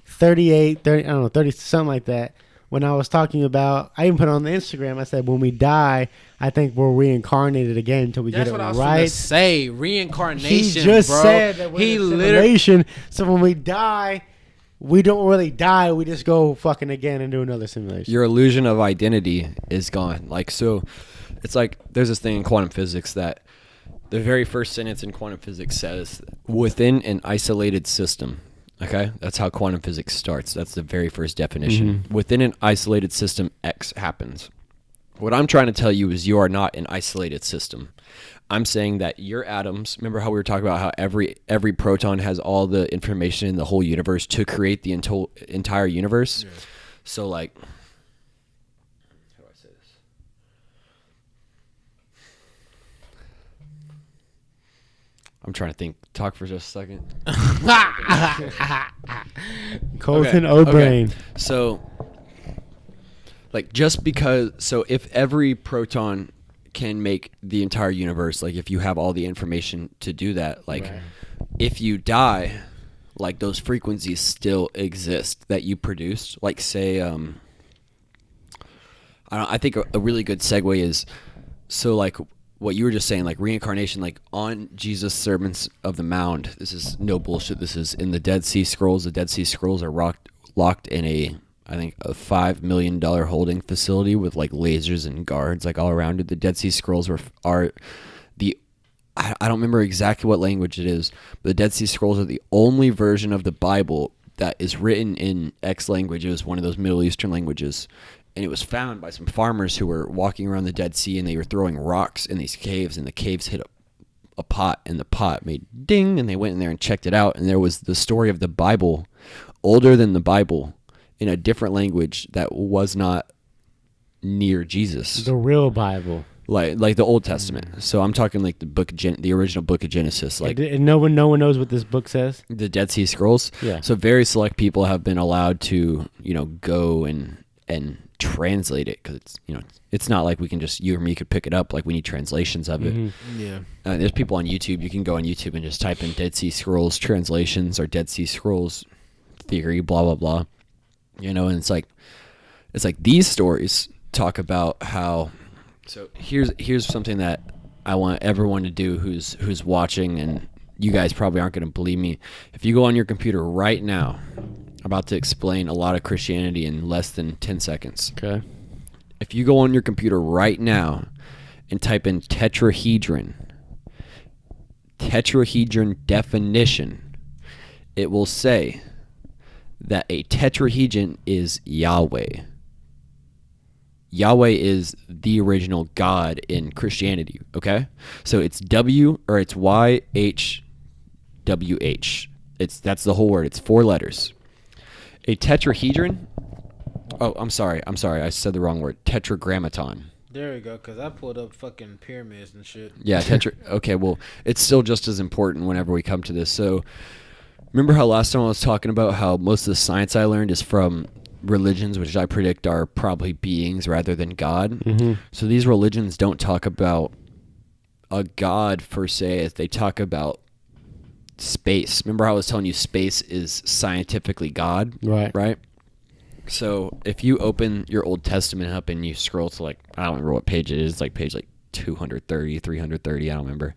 38, 30, I don't know, 30, something like that. When I was talking about, I even put it on the Instagram, I said, when we die, I think we're reincarnated again until we That's get what it I was right. gonna say. Reincarnation. He just bro. said that we're he in a literally. simulation. So when we die, we don't really die. We just go fucking again and do another simulation. Your illusion of identity is gone. Like, so it's like there's this thing in quantum physics that the very first sentence in quantum physics says within an isolated system. Okay, that's how quantum physics starts. That's the very first definition. Within an isolated system, X happens. What I'm trying to tell you is you are not an isolated system. I'm saying that your atoms, remember how we were talking about how every proton has all the information in the whole universe to create the entire universe? Yeah. So like, how do I say this? I'm trying to think. Talk for just a second. Colton Okay, O'Brian. okay. So, like, just because, so if every proton can make the entire universe, like, if you have all the information to do that, like, Right. if you die, like, those frequencies still exist that you produced. Like, say, I think a really good segue is, so like what you were just saying, like reincarnation, like on Jesus' Sermons of the Mount. This is no bullshit. This is in the Dead Sea Scrolls. The Dead Sea Scrolls are locked in I think a $5 million holding facility with like lasers and guards like all around it. The Dead Sea Scrolls are the, I don't remember exactly what language it is, but the Dead Sea Scrolls are the only version of the Bible that is written in X language. It was one of those Middle Eastern languages. And it was found by some farmers who were walking around the Dead Sea, and they were throwing rocks in these caves, and the caves hit a pot, and the pot made ding, and they went in there and checked it out, and there was the story of the Bible, older than the Bible, in a different language that was not near Jesus. The real Bible. Like the Old Testament. So I'm talking like the original book of Genesis. Like, and no one knows what this book says. The Dead Sea Scrolls. Yeah. So very select people have been allowed to, go and translate it, because it's not like we can just, you or me could pick it up. Like, we need translations of it. Mm-hmm. Yeah. There's people on YouTube. You can go on YouTube and just type in Dead Sea Scrolls translations or Dead Sea Scrolls theory, blah blah blah. And it's like these stories talk about how. So here's something that I want everyone to do who's watching, and you guys probably aren't going to believe me. If you go on your computer right now, I'm about to explain a lot of Christianity in less than 10 seconds. Okay. If you go on your computer right now and type in tetrahedron definition, it will say that a tetrahedron is Yahweh. Yahweh is the original God in Christianity, okay? So it's YHWH. That's the whole word. It's 4 letters. A tetrahedron. Oh, I'm sorry. I said the wrong word. Tetragrammaton. There we go, because I pulled up fucking pyramids and shit. Yeah, okay, well, it's still just as important whenever we come to this. So remember how last time I was talking about how most of the science I learned is from religions, which I predict are probably beings rather than God. Mm-hmm. So these religions don't talk about a God per se. They talk about space. Remember how I was telling you space is scientifically God? Right? So if you open your Old Testament up and you scroll to I don't remember what page it is. It's like page 230, 330, I don't remember.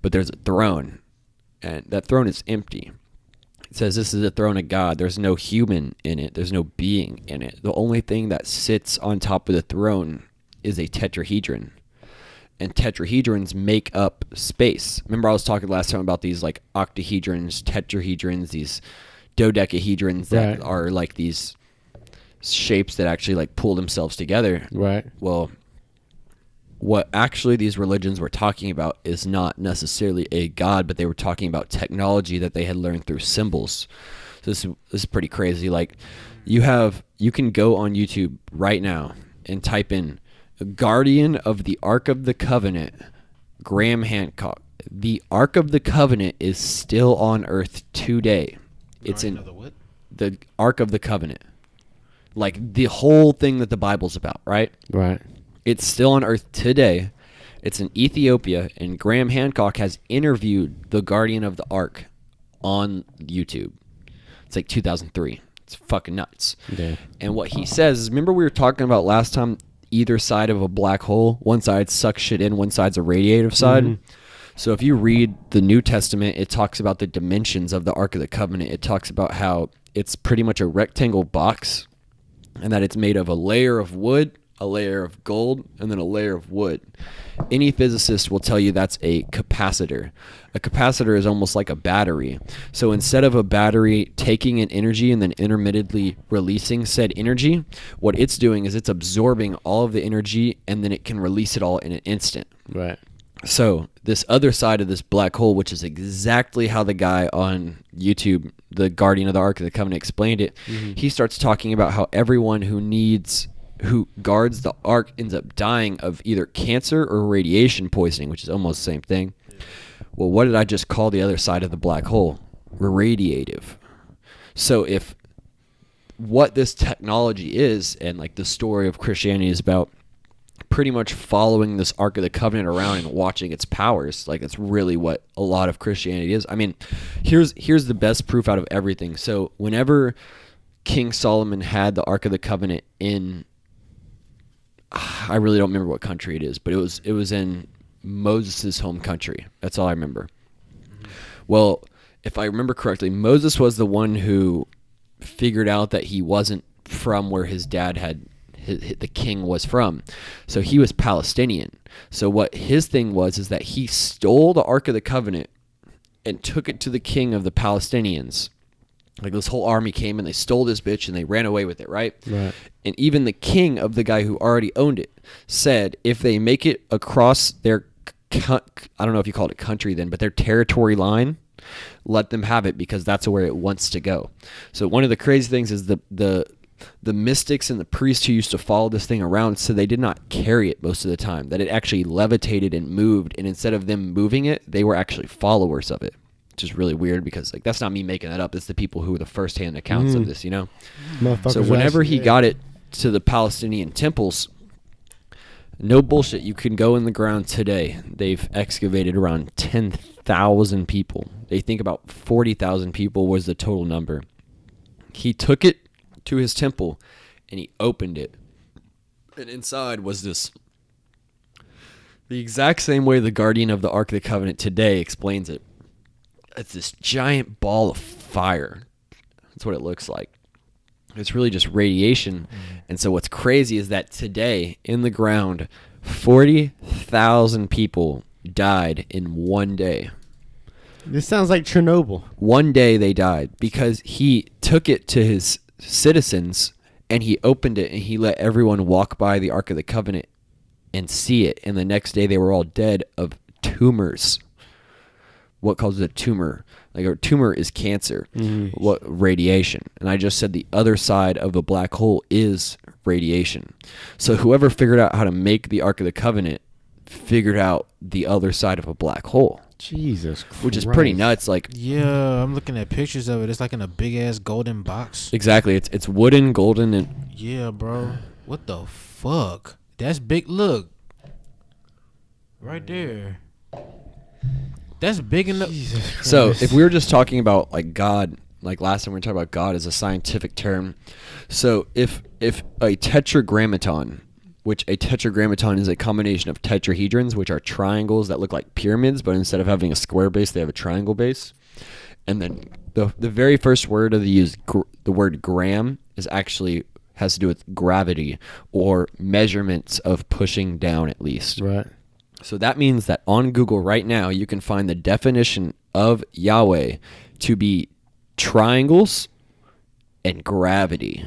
But there's a throne, and that throne is empty. It says this is a throne of God. There's no human in it. There's no being in it. The only thing that sits on top of the throne is a tetrahedron. And tetrahedrons make up space. Remember I was talking last time about these octahedrons, tetrahedrons, these dodecahedrons that are like these shapes that actually pull themselves together. Right. Well, what actually these religions were talking about is not necessarily a God, but they were talking about technology that they had learned through symbols. So this is pretty crazy. You can go on YouTube right now and type in Guardian of the Ark of the Covenant, Graham Hancock. The Ark of the Covenant is still on Earth today. It's in the Ark of the Covenant. The whole thing that the Bible's about, right? Right. It's still on Earth today. It's in Ethiopia, and Graham Hancock has interviewed the Guardian of the Ark on YouTube. It's 2003. It's fucking nuts. Yeah. And what he says is, remember we were talking about last time, either side of a black hole, one side sucks shit in, one side's a radiative side. Mm-hmm. So if you read the New Testament, it talks about the dimensions of the Ark of the Covenant. It talks about how it's pretty much a rectangle box, and that it's made of a layer of wood, a layer of gold, and then a layer of wood. Any physicist will tell you that's a capacitor. A capacitor is almost like a battery. So instead of a battery taking in energy and then intermittently releasing said energy, what it's doing is it's absorbing all of the energy, and then it can release it all in an instant. Right. So this other side of this black hole, which is exactly how the guy on YouTube, the Guardian of the Ark of the Covenant, explained it, he starts talking about how everyone who guards the Ark ends up dying of either cancer or radiation poisoning, which is almost the same thing. Well, what did I just call the other side of the black hole? Radiative. So if what this technology is, and the story of Christianity is about pretty much following this Ark of the Covenant around and watching its powers, it's really what a lot of Christianity is. I mean, here's the best proof out of everything. So whenever King Solomon had the Ark of the Covenant in I really don't remember what country it is, but it was in Moses' home country. That's all I remember. Well, if I remember correctly, Moses was the one who figured out that he wasn't from where his dad the king was from. So he was Palestinian. So what his thing was is that he stole the Ark of the Covenant and took it to the king of the Palestinians. Like this whole army came and they stole this bitch and they ran away with it, right? Right. And even the king of the guy who already owned it said if they make it across their, I don't know if you called it country then, but their territory line, let them have it because that's where it wants to go. So one of the crazy things is the mystics and the priests who used to follow this thing around said they did not carry it most of the time, that it actually levitated and moved, and instead of them moving it, they were actually followers of it, which is really weird because like that's not me making that up. It's the people who were the first-hand accounts of this, you know? So whenever he got it to the Palestinian temples, no bullshit, you can go in the ground today. They've excavated around 10,000 people. They think about 40,000 people was the total number. He took it to his temple and he opened it. And inside was the exact same way the guardian of the Ark of the Covenant today explains it. It's this giant ball of fire. That's what it looks like. It's really just radiation. And so what's crazy is that today in the ground, 40,000 people died in one day. This sounds like Chernobyl. One day they died because he took it to his citizens and he opened it and he let everyone walk by the Ark of the Covenant and see it. And the next day they were all dead of tumors. What causes a tumor? Like a tumor is cancer. What radiation? And I just said the other side of a black hole is radiation. So whoever figured out how to make the Ark of the Covenant figured out the other side of a black hole. Jesus Christ. Which is pretty nuts. Like, yeah, I'm looking at pictures of it. It's like in a big ass golden box. Exactly. It's wooden, golden, and yeah, bro. What the fuck? That's big. Look, right there. That's big enough. So if we were just talking about like God, like last time we were talking about God as a scientific term. So if a tetragrammaton, which a tetragrammaton is a combination of tetrahedrons, which are triangles that look like pyramids, but instead of having a square base, they have a triangle base. And then the very first word of the word gram is actually has to do with gravity or measurements of pushing down at least. Right. So that means that on Google right now, you can find the definition of Yahweh to be triangles and gravity.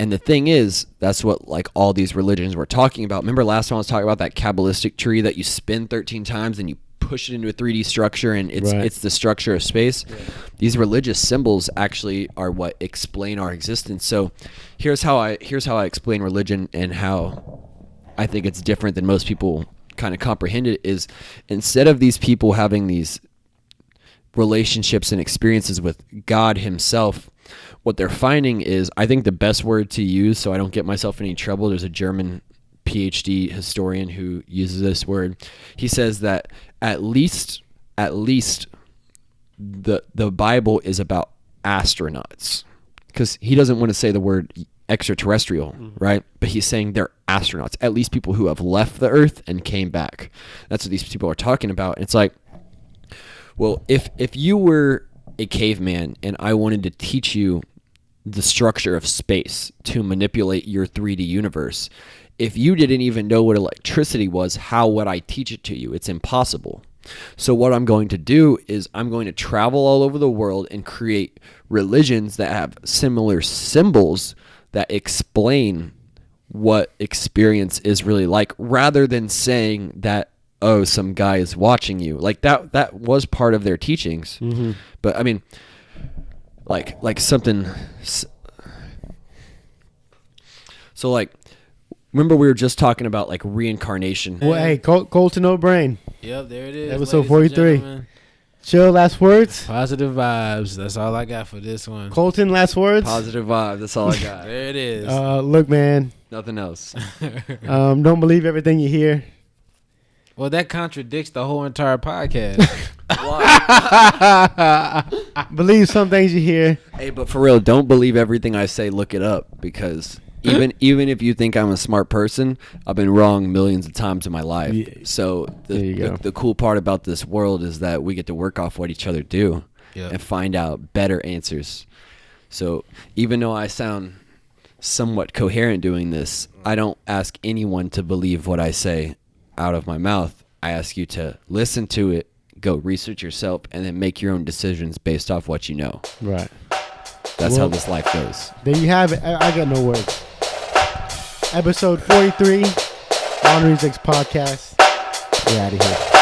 And the thing is, that's what like all these religions were talking about. Remember last time I was talking about that Kabbalistic tree that you spin 13 times and you push it into a 3D structure and it's the structure of space. Yeah. These religious symbols actually are what explain our existence. So here's how I explain religion and how I think it's different than most people kind of comprehend it is instead of these people having these relationships and experiences with God himself, what they're finding is, I think the best word to use so I don't get myself in any trouble, there's a German PhD historian who uses this word. He says that at least the Bible is about astronauts, because he doesn't want to say the word extraterrestrial, right? But he's saying they're astronauts, at least people who have left the earth and came back. That's what these people are talking about. And it's like, well, if you were a caveman and I wanted to teach you the structure of space to manipulate your 3D universe, if you didn't even know what electricity was, how would I teach it to you? It's impossible. So what I'm going to do is I'm going to travel all over the world and create religions that have similar symbols that explain what experience is really like, rather than saying that, oh, some guy is watching you. Like that was part of their teachings. Mm-hmm. But I mean, like something. So like, remember we were just talking about like reincarnation. Well, hey, Colton O'Brian. Yep, there it is. Episode 43. Chill, last words. Positive vibes. That's all I got for this one. Colton, last words. Positive vibes. That's all I got. There it is. Look, man. Nothing else. Don't believe everything you hear. Well, that contradicts the whole entire podcast. Believe some things you hear. Hey, but for real, don't believe everything I say. Look it up, because even if you think I'm a smart person, I've been wrong millions of times in my life. Yeah. So There you go. the cool part about this world is that we get to work off what each other do and find out better answers. So even though I sound somewhat coherent doing this, I don't ask anyone to believe what I say out of my mouth. I ask you to listen to it, go research yourself, and then make your own decisions based off what you know. Right. That's Well, how this life goes. There you have it. I got no words. Episode 43, Honor Music's podcast. We're out of here.